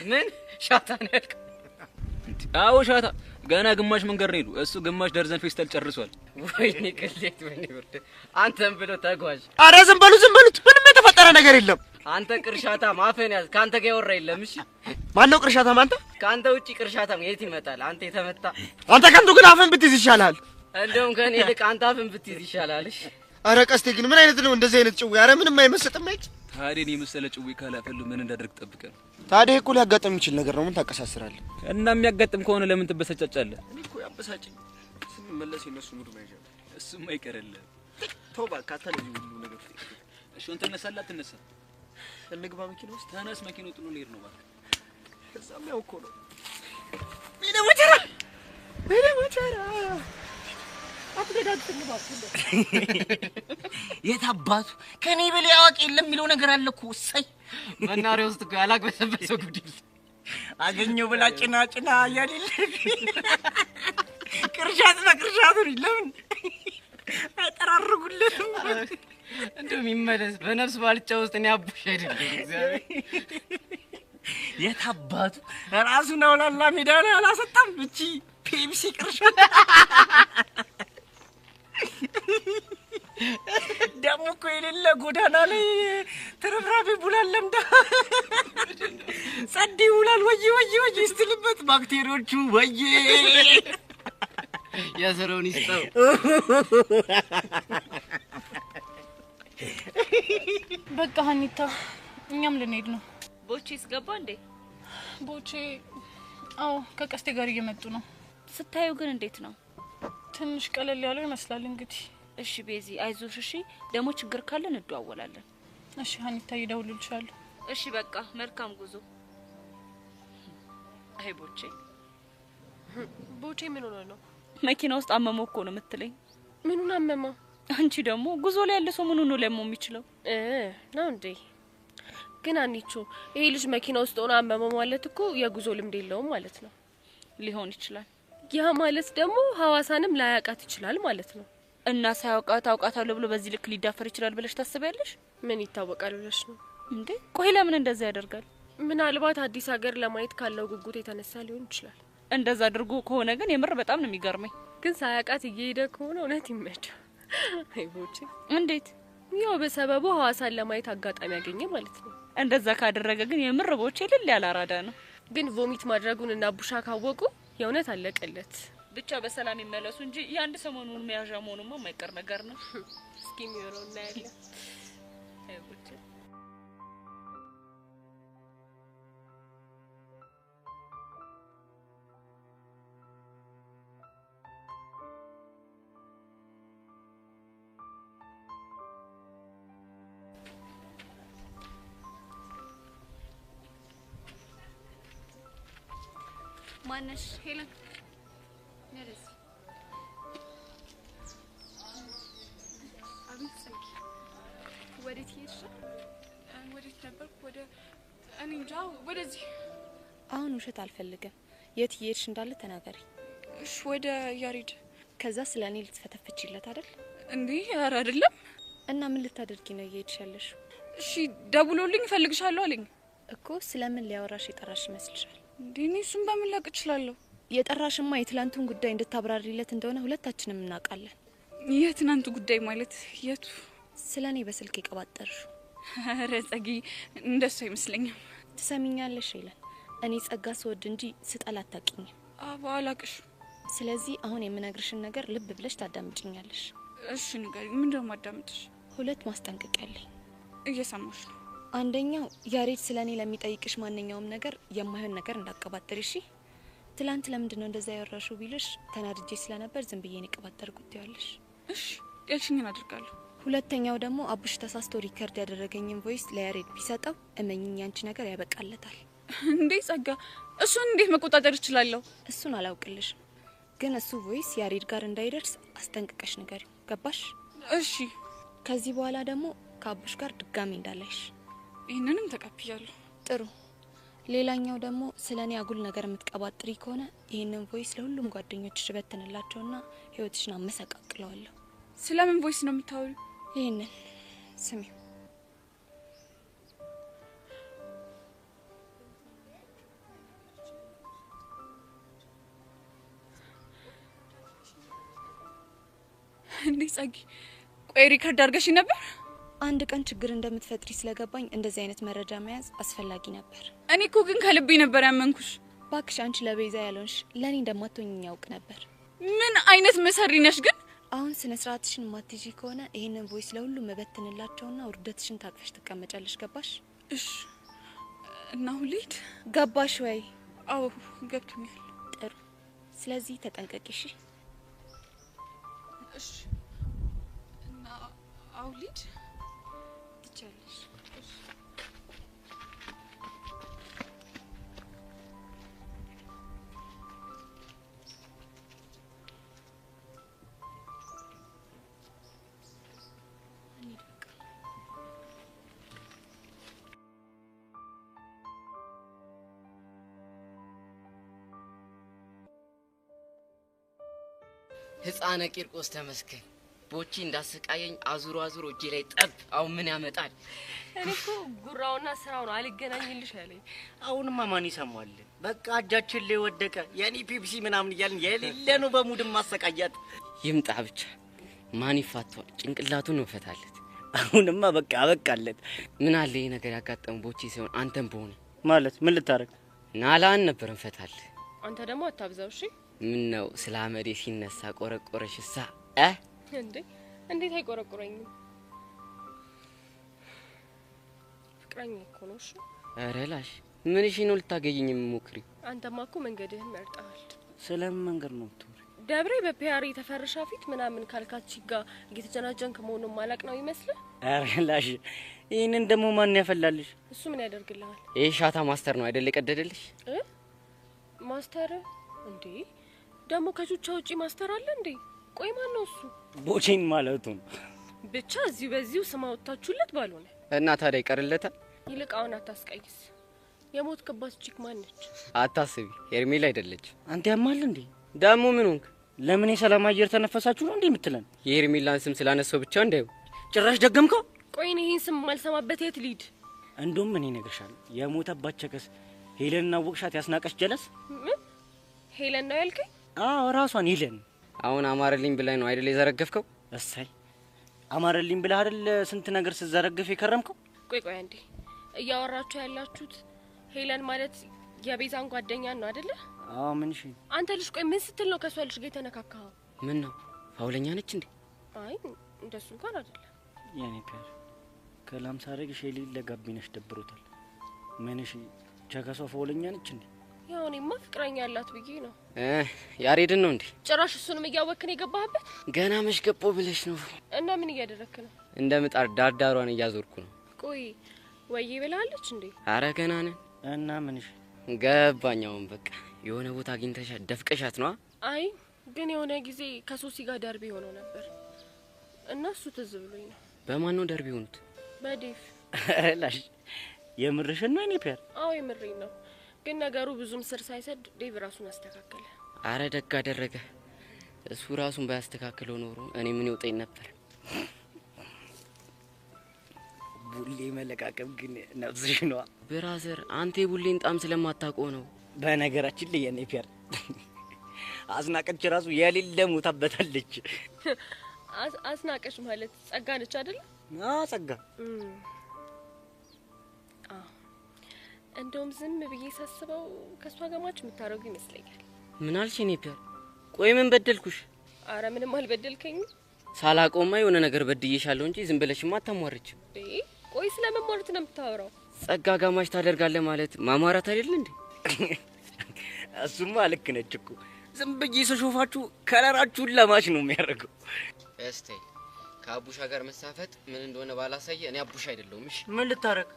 Speaker 10: ምን ሻታ ነው ያልከው?
Speaker 6: አዎ ሻታ። ገና ግማሽ መንገድ ነው ሄዱ። እሱ ግማሽ ደርዘን ፌስታል ጨርሷል።
Speaker 10: ወይኔ ቅሌት፣ ወይኔ ብርድ። አንተም ብሎ ተጓዥ።
Speaker 7: አረ ዝም በሉት። ምንም የተፈጠረ ነገር የለም።
Speaker 10: አንተ ቅርሻታ ማፈን ያዝ። ካንተ ጋር ያወራ የለም። እሺ
Speaker 7: ማን ነው ቅርሻታም? አንተ?
Speaker 10: ካንተ ውጪ ቅርሻታም የት ይመጣል? አንተ የተመታ
Speaker 7: አንተ ከንቱ ግን አፍን ብትይዝ ይሻላል።
Speaker 10: እንደውም ከኔ ይልቅ አንተ አፍን ብትይዝ ይሻላል። እሺ
Speaker 7: አረ ቀስቴ ግን ምን አይነት ነው እንደዚህ አይነት ጭው? አረ ምንም አይመስጥም። አይጭ
Speaker 6: ታዲያ እኔ መሰለ ጭው ካላፈሉ ምን እንዳደርግ ጠብቀን።
Speaker 7: ታዲያ እኮ ሊያጋጥም የሚችል ነገር ነው። ምን ታቀሳስራለህ?
Speaker 6: እና የሚያጋጥም ከሆነ ለምን ትበሰጫጫለህ?
Speaker 7: እኔ እኮ ያበሳጭኝ ስንመለስ የነሱ ሙድ ማይጀምር
Speaker 6: እሱም አይቀርልህ።
Speaker 7: ተው እባክህ አታለኝ ሁሉ ነገር።
Speaker 6: እሺ አንተ ተነሳላ አትነሳ?
Speaker 7: እንግባ መኪና ውስጥ።
Speaker 6: ተነስ፣ መኪናው ጥሎ ልሄድ ነው እባክህ።
Speaker 7: እዛም ያው እኮ ነው። ምን ወቸራ አትገዳድም እባክህ።
Speaker 9: የታባቱ ከኔ በላይ አዋቂ የለም የሚለው ነገር አለ እኮ። እሰይ
Speaker 10: መናሪያ ውስጥ እኮ ያላግበሰበሰው ጉድ
Speaker 9: አገኘው ብላ ጭና ያለል ቅርሻት በቅርሻት ነው። ለምን አይጠራርጉልህም?
Speaker 10: እንደውም ይመለስ። በነፍስ ባልጫ ውስጥ እኔ አቡሽ አይደለም እግዚአብሔር።
Speaker 9: የታባቱ ራሱ ነው ላላ ሜዳ ላይ አላሰጣም። እቺ ፔፕሲ ቅርሻት ደግሞ እኮ የሌለ ጎዳና ላይ ተረፍራፊ ቡላን ለምዳ ጸዲ ውላል። ወይ ስትልበት ባክቴሪያዎቹ ወይ
Speaker 10: የዘረውን ይስጠው።
Speaker 2: በቃ ሀኒታ እኛም ልንሄድ ነው።
Speaker 4: ቦቼስ ገባ እንዴ?
Speaker 2: ቦቼ አዎ ከቀስቴ ጋር እየመጡ ነው።
Speaker 4: ስታዩ ግን እንዴት ነው?
Speaker 2: ትንሽ ቀለል ያለው ይመስላል እንግዲህ።
Speaker 4: እሺ ቤዚ አይዞሽ። እሺ ደግሞ ችግር ካለ እንደዋወላለን።
Speaker 2: እሺ ሀኒታ እደውልልሻለሁ።
Speaker 4: እሺ በቃ መልካም ጉዞ። አይ
Speaker 5: ቦቼ ምን ሆነ ነው?
Speaker 4: መኪና ውስጥ አመመው እኮ ነው የምትለኝ?
Speaker 5: ምኑን አመመው?
Speaker 4: አንቺ ደግሞ ጉዞ ላይ ያለ ሰው ምኑን ነው ለሞም የሚችለው?
Speaker 5: ነው እንዴ? ግን አንቺ ይሄ ልጅ መኪና ውስጥ ሆነ አመመው ማለት እኮ የጉዞ ልምድ የለውም ማለት ነው።
Speaker 4: ሊሆን ይችላል።
Speaker 5: ያ ማለት ደግሞ ሐዋሳንም ላያቃት ይችላል ማለት ነው።
Speaker 4: እና ሳያውቃት አውቃታለሁ ብሎ በዚህ ልክ ሊዳፈር ይችላል ብለሽ ታስቢያለሽ?
Speaker 5: ምን ይታወቃል ብለሽ ነው
Speaker 4: እንዴ? ቆይ ለምን እንደዛ ያደርጋል?
Speaker 5: ምናልባት አዲስ ሀገር ለማየት ካለው ጉጉት የተነሳ ሊሆን ይችላል።
Speaker 4: እንደዛ አድርጎ ከሆነ ግን የምር በጣም ነው የሚገርመኝ።
Speaker 5: ግን ሳያውቃት እየሄደ ከሆነ እውነት ይመድ አይቦቼ
Speaker 4: እንዴት?
Speaker 5: ያው በሰበቡ ሐዋሳን ለማየት አጋጣሚ ያገኘ ማለት ነው።
Speaker 4: እንደዛ ካደረገ ግን የምር ቦቼ ልል ያላራዳ ነው።
Speaker 5: ግን ቮሚት ማድረጉን እና ቡሻ ካወቁ የእውነት አለቀለት።
Speaker 4: ብቻ በሰላም ይመለሱ እንጂ የአንድ ሰሞኑን መያዣ መሆኑማ የማይቀር ነገር ነው።
Speaker 5: እስኪ የሚሆነው እናያለን።
Speaker 4: አይቦቼ
Speaker 2: ማነሽ? ሄለን ነርስ
Speaker 12: አቤት ጽጌ፣ ወዴት ሄድሽ? ወዴት ነበር? ወደ እኔ እንጃ፣ ወደዚህ።
Speaker 13: አሁን ውሸት አልፈልግም። የት ሄድሽ እንዳለ ተናገሪ።
Speaker 12: እሺ፣ ወደ ያሬድ።
Speaker 13: ከዛ ስለኔ ልትፈተፍችለት አይደል
Speaker 12: እንዴ? ኧረ አይደለም።
Speaker 13: እና ምን ልታደርጊ ነው እየሄድሽ ያለሽው?
Speaker 12: እሺ፣ ደውሎልኝ እፈልግሻለሁ አለኝ
Speaker 13: እኮ። ስለምን ሊያወራሽ የጠራሽ ይመስልሻል?
Speaker 12: እንዴ እኔ እሱን በምን ላቅ እችላለሁ?
Speaker 13: የጠራሽማ የትላንቱን ጉዳይ እንድታብራሪለት እንደሆነ ሁለታችንም እናውቃለን።
Speaker 12: የትናንቱ ጉዳይ ማለት የቱ?
Speaker 13: ስለኔ በስልክ የቀባጠርሽ።
Speaker 12: ኧረ ጸጊ፣ እንደሱ አይመስለኝም።
Speaker 13: ትሰሚኛለሽ ሄለን፣ እኔ ጸጋ ስወድ እንጂ ስጠላ አታውቂኝም።
Speaker 12: አባ አላቅሽ።
Speaker 13: ስለዚህ አሁን የምነግርሽን ነገር ልብ ብለሽ ታዳምጭኛለሽ።
Speaker 12: እሺ ንገሪ። ምንድን ነው ማዳምጥሽ?
Speaker 13: ሁለት ማስጠንቀቂያ አለኝ።
Speaker 12: እየሰማሽ ነው።
Speaker 13: አንደኛው ያሬድ ስለኔ ለሚጠይቅሽ ማንኛውም ነገር የማይሆን ነገር እንዳቀባጥር። እሺ? ትላንት ለምንድን ነው እንደዛ ያወራሽው ቢልሽ ተናድጄ ስለነበር ዝም ብዬ ነው የቀባጠርኩት ያለሽ።
Speaker 12: እሺ ያልሽኝን አድርጋለሁ።
Speaker 13: ሁለተኛው ደግሞ አቡሽ ተሳስቶ ሪከርድ ያደረገኝን ቮይስ ለያሬድ ቢሰጠው እመኝኝ ያንቺ ነገር ያበቃለታል።
Speaker 12: እንዴ ጸጋ፣ እሱን እንዴት መቆጣጠር እችላለሁ?
Speaker 13: እሱን አላውቅልሽም፣ ግን እሱ ቮይስ ያሬድ ጋር እንዳይደርስ አስጠንቅቀሽ ንገሪው። ገባሽ?
Speaker 12: እሺ።
Speaker 13: ከዚህ በኋላ ደግሞ ከአቡሽ ጋር ድጋሚ እንዳላይሽ።
Speaker 12: ይህንንም ተቀብያለሁ።
Speaker 13: ጥሩ። ሌላኛው ደግሞ ስለኔ አጉል ነገር የምትቀባጥሪ ከሆነ ይህንን ቮይስ ለሁሉም ጓደኞችሽ በትንላቸውና ህይወትሽን አመሰቃቅለዋለሁ።
Speaker 12: ስለምን ቮይስ ነው የምታወሪው?
Speaker 13: ይህንን ስሚው።
Speaker 12: እንዴ ጸጊ፣ ቆይ ሪከርድ አድርገሽ ነበር?
Speaker 13: አንድ ቀን ችግር እንደምትፈጥሪ ስለገባኝ እንደዚህ አይነት መረጃ መያዝ አስፈላጊ ነበር።
Speaker 12: እኔ እኮ ግን ከልቤ ነበር ያመንኩሽ።
Speaker 13: ባክሽ፣ አንቺ ለቤዛ ያለውሽ ለኔ እንደማትሆኝ ያውቅ ነበር።
Speaker 12: ምን አይነት መሰሪ ነሽ ግን?
Speaker 13: አሁን ስነ ስርዓትሽን ማትጂ ከሆነ ይሄንን ቮይስ ለሁሉም መበትንላቸውና ውርደትሽን ታቅፈሽ ትቀመጫለሽ። ገባሽ?
Speaker 12: እሺ። እና አሁን ልሂድ?
Speaker 13: ገባሽ ወይ?
Speaker 12: አዎ ገብቶኛል።
Speaker 13: ጥሩ። ስለዚህ ተጠንቀቂ። እሺ?
Speaker 12: እሺ። እና አሁን ልሂድ? ትችያለሽ።
Speaker 10: ህፃነ ቂርቆስ ተመስገን። ቦቺ እንዳሰቃየኝ አዙሮ አዙሮ እጄ ላይ ጠብ። አሁን ምን ያመጣል?
Speaker 5: እኔ እኮ ጉራውና ስራው ነው አልገናኝልሽ ያለኝ።
Speaker 9: አሁንማ ማን ይሰማል? በቃ እጃችን ላይ ወደቀ። የኔ ፔፕሲ ምናምን እያልን የሌለ ነው በሙድም ማሰቃያት።
Speaker 10: ይምጣ ብቻ። ማን ይፋቷል? ጭንቅላቱን እንፈታለት።
Speaker 9: አሁንማ በቃ አበቃለት።
Speaker 10: ምን አለ ይሄ ነገር ያጋጠመው ቦቺ ሲሆን አንተም በሆነ
Speaker 9: ማለት ምን ልታረግ?
Speaker 10: ናላን ነበር እንፈታል።
Speaker 5: አንተ ደግሞ አታብዛው። እሺ?
Speaker 10: ምን ነው ስለ አመዴ ሲነሳ ቆረቆረሽሳ?
Speaker 5: እንዴ እንዴት አይቆረቆረኝም? ፍቅረኛ እኮ ነው። እሺ?
Speaker 10: ኧረ ላሽ ምን እሺ ነው ልታገኘኝ የምሞክሪው?
Speaker 5: አንተማ እኮ መንገድህን መርጠሃል።
Speaker 9: ስለምን መንገድ ነው የምትወሪ?
Speaker 5: ደብሬ በፒያሪ ተፈርሻ ፊት ምናምን ካልካቺ ጋር እየተጀናጀንክ መሆኑን ማላቅ ነው ይመስልህ?
Speaker 9: ኧረ ላሽ ይህንን ደግሞ ማን ያፈላልሽ?
Speaker 5: እሱ ምን ያደርግልሃል?
Speaker 10: ይሄ ሻታ ማስተር ነው አይደል የቀደደልሽ?
Speaker 5: ማስተር እንዴ? ደግሞ ከቹቻ ውጪ ማስተር አለ እንዴ? ቆይ ማን ነው እሱ?
Speaker 9: ቦቼን ማለቱ ነው።
Speaker 5: ብቻ እዚሁ በዚሁ ስም አወጣችሁለት ባልሆነ።
Speaker 10: እና ታዲያ ይቀርለታል?
Speaker 5: ይልቅ አሁን አታስቀይስ። የሞት ክባት ቺክ ማን ነች?
Speaker 10: አታስቢ፣ ሄርሜላ አይደለች።
Speaker 9: አንተ ያማል እንዴ?
Speaker 10: ደግሞ ምን ሆንክ?
Speaker 9: ለምን የሰላም አየር ተነፈሳችሁ ነው እንዴ የምትለን?
Speaker 10: የሄርሜላን ስም ስላነሳው ብቻ እንዳይው
Speaker 9: ጭራሽ ደገምከው።
Speaker 5: ቆይ ይሄን ስም ማልሰማበት የት ሊድ?
Speaker 9: እንደውም ምን ይነግርሻል? የሞተባት ቸከስ ሄለንና ወቅሻት ያስናቀሽ ጀለስ።
Speaker 5: ምን ሄለን ነው ያልከኝ?
Speaker 9: አዎ ራሷን ሄለን።
Speaker 10: አሁን አማረልኝ ብለህ ነው አይደል የዘረገፍከው?
Speaker 9: እሰይ አማረልኝ ብለህ አይደል ስንት ነገር ስዘረግፍ የከረምከው?
Speaker 5: ቆይ አንዴ እያወራችሁ ያላችሁት ሄለን ማለት የቤዛን ጓደኛ ነው አይደለ?
Speaker 9: አዎ ምን እሺ
Speaker 5: አንተ ልጅ ቆይ ምን ስትል ነው ከሷ ልጅ ጋር የተነካካው?
Speaker 10: ምን ነው ፋውለኛ ነች እንዴ?
Speaker 5: አይ እንደሱ እንኳን አይደለም።
Speaker 9: የኔ ፒያር ከላም ሳረግሽ ለጋቢነሽ ደብሮታል። ምን እሺ ቸከሷ ፋውለኛ ነች እንዴ?
Speaker 5: ያው እኔማ ፍቅረኛ አላት ብዬ ነው።
Speaker 10: ያሬድን ነው እንዴ?
Speaker 5: ጭራሽ እሱንም እያወክን የገባህበት?
Speaker 10: ገና መሽገቦ ብለሽ ነው።
Speaker 5: እና ምን እያደረክ ነው?
Speaker 10: እንደ ምጣድ ዳርዳሯን እያዞርኩ ነው።
Speaker 5: ቆይ ወይ ብላለች እንዴ?
Speaker 10: አረ ገና ነን።
Speaker 9: እና ምን እሺ
Speaker 10: ገባኛውን በቃ የሆነ ቦታ አግኝተሻ ደፍቀሻት ነው?
Speaker 5: አይ ግን የሆነ ጊዜ ከሶሲ ጋር ደርቢ ሆኖ ነበር እና እሱ ትዝ ብሎኝ ነው።
Speaker 10: በማን ነው ደርቢ ሆኑት?
Speaker 5: በዴፍ።
Speaker 9: ላሽ የምርሽን ነው የኔ ፒያር?
Speaker 5: አዎ የምሬን ነው። ግን ነገሩ ብዙም ስር ሳይሰድ ዴቭ ራሱን አስተካከለ።
Speaker 10: አረ ደግ አደረገ። እሱ ራሱን ባያስተካክለው ኖሮ እኔ ምን ይወጣኝ ነበር።
Speaker 9: ቡሌ መለቃቀም ግን ነፍስሽ ነው
Speaker 10: ብራዘር። አንተ ቡሌን ጣም ስለማታውቀው ነው።
Speaker 9: በነገራችን ላይ የኔ ፒያር አስናቀች ራሱ የሌለ ሞታበታለች።
Speaker 5: አስናቀሽ ማለት ጸጋ ነች አይደል?
Speaker 9: ጸጋ
Speaker 5: እንደውም ዝም ብዬ ሳስበው ከሷ ጋር ማች የምታረጉ ይመስለኛል።
Speaker 10: ምን አልሽ የኔ ፒያር? ቆይ ምን በደልኩሽ?
Speaker 5: አረ ምንም አልበደልከኝም።
Speaker 10: ሳላቆማ የሆነ ነገር በድዬሻለሁ እንጂ ዝም ብለሽማ አታሟርች።
Speaker 5: ቆይ ስለመሟርት ነው የምታወራው?
Speaker 10: ጸጋ ጋማሽ ታደርጋለህ ማለት ማሟራት አይደል እንዴ?
Speaker 9: እሱማ ልክ ነች እኮ። ዝም ብዬ ስሾፋችሁ ከለራችሁን ለማች ነው የሚያደርገው።
Speaker 10: እስቲ ከአቡሻ ጋር መሳፈጥ ምን እንደሆነ ባላሳየ እኔ አቡሻ አይደለሁም። እሺ
Speaker 9: ምን ልታረግ?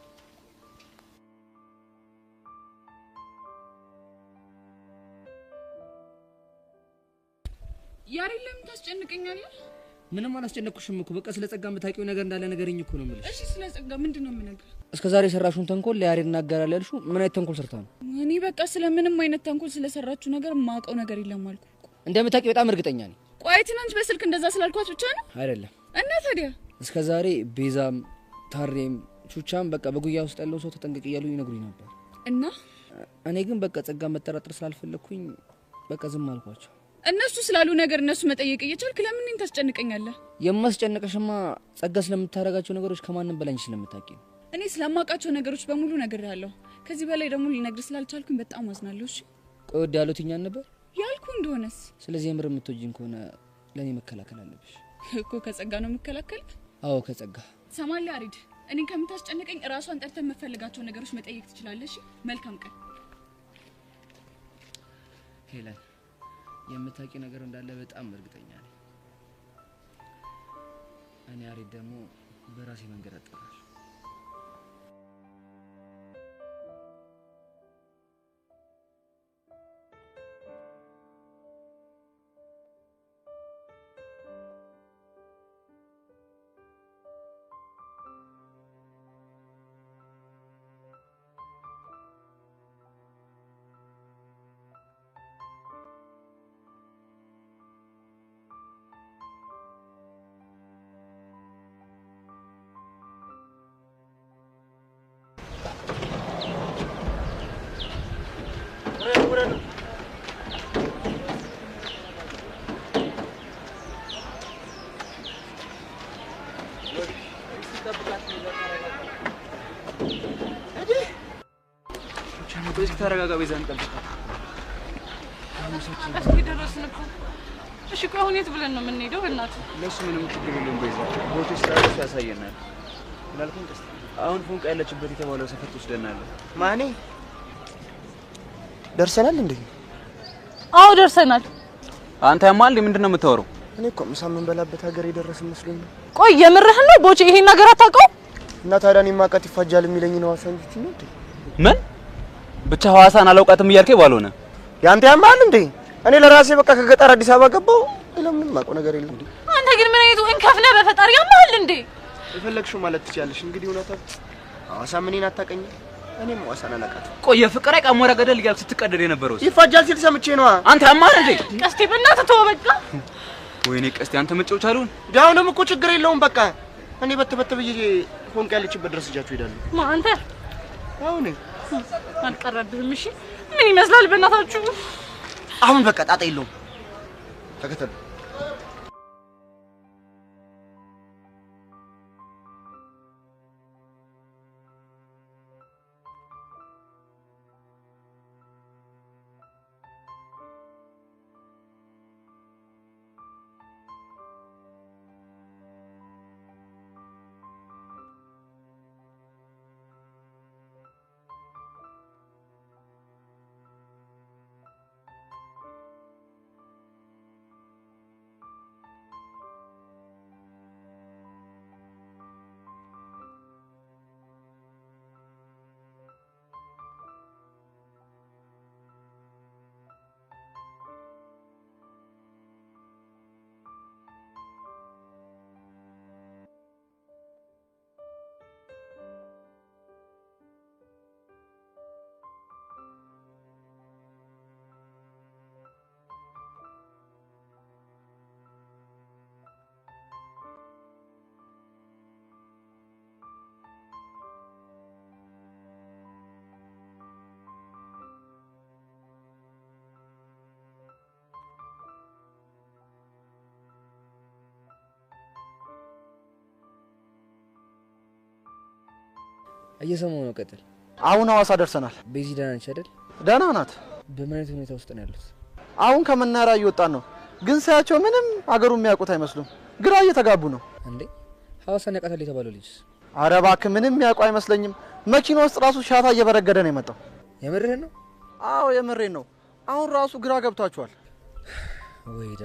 Speaker 12: ያሬድ ለምን ታስጨንቀኛለህ?
Speaker 14: ምንም አላስጨነቅኩሽም እኮ በቃ ስለ ጸጋ የምታውቂው ነገር እንዳለ ነገርኝ እኮ ነው የምልሽ።
Speaker 12: እሺ ስለ ጸጋ ምንድነው የምነግርህ?
Speaker 14: እስከዛሬ የሰራሽውን ተንኮል ለያሬድ እናጋራለሁ ያልሽው ምን አይነት ተንኮል ሰርታ ነው?
Speaker 12: እኔ በቃ ስለ ምንም አይነት ተንኮል ስለሰራችሁ ነገር ማውቀው ነገር የለም አልኩ እኮ።
Speaker 14: እንደምታውቂ በጣም እርግጠኛ ነኝ።
Speaker 12: ቆይ ትናንት በስልክ እንደዛ ስላልኳት ብቻ ነው?
Speaker 14: አይደለም።
Speaker 12: እና ታዲያ
Speaker 14: እስከዛሬ ቤዛም ታሬም ቹቻም በቃ በጉያ ውስጥ ያለው ሰው ተጠንቀቂ እያሉ ይነግሩኝ ነበር።
Speaker 12: እና
Speaker 14: እኔ ግን በቃ ጸጋ መጠራጠር ስላልፈለኩኝ በቃ ዝም አልኳቸው።
Speaker 12: እነሱ ስላሉ ነገር እነሱ መጠየቅ እየቻልክ ለምን እኔን ታስጨንቀኛለህ?
Speaker 14: የማስጨንቀሽማ ጸጋ ስለምታረጋቸው ነገሮች ከማንም በላይ ስለምታውቂ ነው።
Speaker 12: እኔ ስለማውቃቸው ነገሮች በሙሉ ነግሬሃለሁ። ከዚህ በላይ ደግሞ ልነግር ስላልቻልኩኝ በጣም አዝናለሁ። እሺ
Speaker 14: ቆይ ወደ ያሉት እኛን ነበር
Speaker 12: ያልኩ እንደሆነስ?
Speaker 14: ስለዚህ የምር የምትወጂኝ ከሆነ ለኔ መከላከል አለብሽ
Speaker 12: እኮ። ከጸጋ ነው የምከላከል?
Speaker 14: አዎ ከጸጋ።
Speaker 12: ሰማለህ ያሬድ፣ እኔን ከምታስጨንቀኝ ራሷን ጠርተን የምፈልጋቸው ነገሮች መጠየቅ ትችላለሽ። መልካም ቀን
Speaker 14: ሄለን። የምታውቂ ነገር እንዳለ በጣም እርግጠኛ ነኝ። እኔ ያሬድ ደግሞ በራሴ መንገድ አጠራለሁ።
Speaker 6: ተረጋጋ ቤዛን ጠብቃት።
Speaker 2: እስኪ ደረስን እኮ። እሺ ቆይ አሁን የት ብለን ነው የምንሄደው? በእናትህ
Speaker 6: ለሱ ምንም ችግር የለውም። ቤዛ ቦቴ ስላደረሰ ያሳየናል። ምናልኩም ቀስ አሁን ፎንቃ ያለችበት የተባለው ሰፈር ትወስደናል።
Speaker 7: ማኔ ደርሰናል እንዴ?
Speaker 2: አዎ ደርሰናል።
Speaker 6: አንተ ያማል እንዴ? ምንድነው የምታወራው?
Speaker 7: እኔ እኮ ምሳ የምንበላበት ሀገር የደረስን መስሎኝ ነው።
Speaker 2: ቆይ የምርህን ነው ቦቼ? ይሄን ነገር አታውቀው?
Speaker 7: እና ታዲያ እኔ ማውቃት ይፋጃል የሚለኝ ነው አሳንቺ ነው እንዴ?
Speaker 6: ምን ብቻ ሐዋሳን አላውቃትም እያልከኝ ባልሆነ
Speaker 7: ያንተ ያማል እንዴ? እኔ ለራሴ በቃ ከገጠር አዲስ አበባ ገባው። ለምን ማውቀው ነገር የለም እንዴ?
Speaker 2: አንተ ግን ምን አይነቱ እንከፍለ በፈጣሪ ያማል እንዴ?
Speaker 7: የፈለግሽው ማለት ትችያለሽ። እንግዲህ እውነታ ሐዋሳ ምንን አታውቀኝ? እኔም ሐዋሳን አላውቃትም።
Speaker 6: ቆይ የፍቅር አይቃሞራ ገደል እያልክ ስትቀደድ የነበረው
Speaker 7: ይፋጃል ሲል ሰምቼ ነው።
Speaker 6: አንተ ያማል እንዴ?
Speaker 2: ቀስቴ በእናትህ ተው በቃ።
Speaker 6: ወይኔ ቀስቴ አንተ መጫወቻ አሉን።
Speaker 7: ዳውንም እኮ ችግር የለውም በቃ እኔ በተበተ ብዬ ፎንቃ ያለችበት ድረስ እጃችሁ ሄዳለሁ።
Speaker 2: ማ አንተ
Speaker 7: አሁን
Speaker 2: አልቀረብህም። እሺ ምን ይመስላል በእናታችሁ?
Speaker 7: አሁን በቃ ጣጣ የለውም። ተከተሉ።
Speaker 14: እየሰማሁ ነው። ቀጥል።
Speaker 8: አሁን ሐዋሳ ደርሰናል።
Speaker 14: ቤዚ ደህና ነች አይደል?
Speaker 8: ደህና ናት።
Speaker 14: በምን አይነት ሁኔታ ውስጥ ነው ያሉት?
Speaker 8: አሁን ከመናኸሪያ እየወጣን ነው፣ ግን ሳያቸው ምንም አገሩን የሚያውቁት አይመስሉም። ግራ እየተጋቡ ነው።
Speaker 14: እንዴ ሐዋሳን ያውቃታል የተባለው ልጅስ?
Speaker 8: ኧረ እባክህ ምንም የሚያውቁ አይመስለኝም። መኪና ውስጥ ራሱ ሻታ እየበረገደ ነው የመጣው።
Speaker 14: የምርህን ነው?
Speaker 8: አዎ የምሬን ነው። አሁን ራሱ ግራ ገብቷቸዋል።
Speaker 14: ወይዳ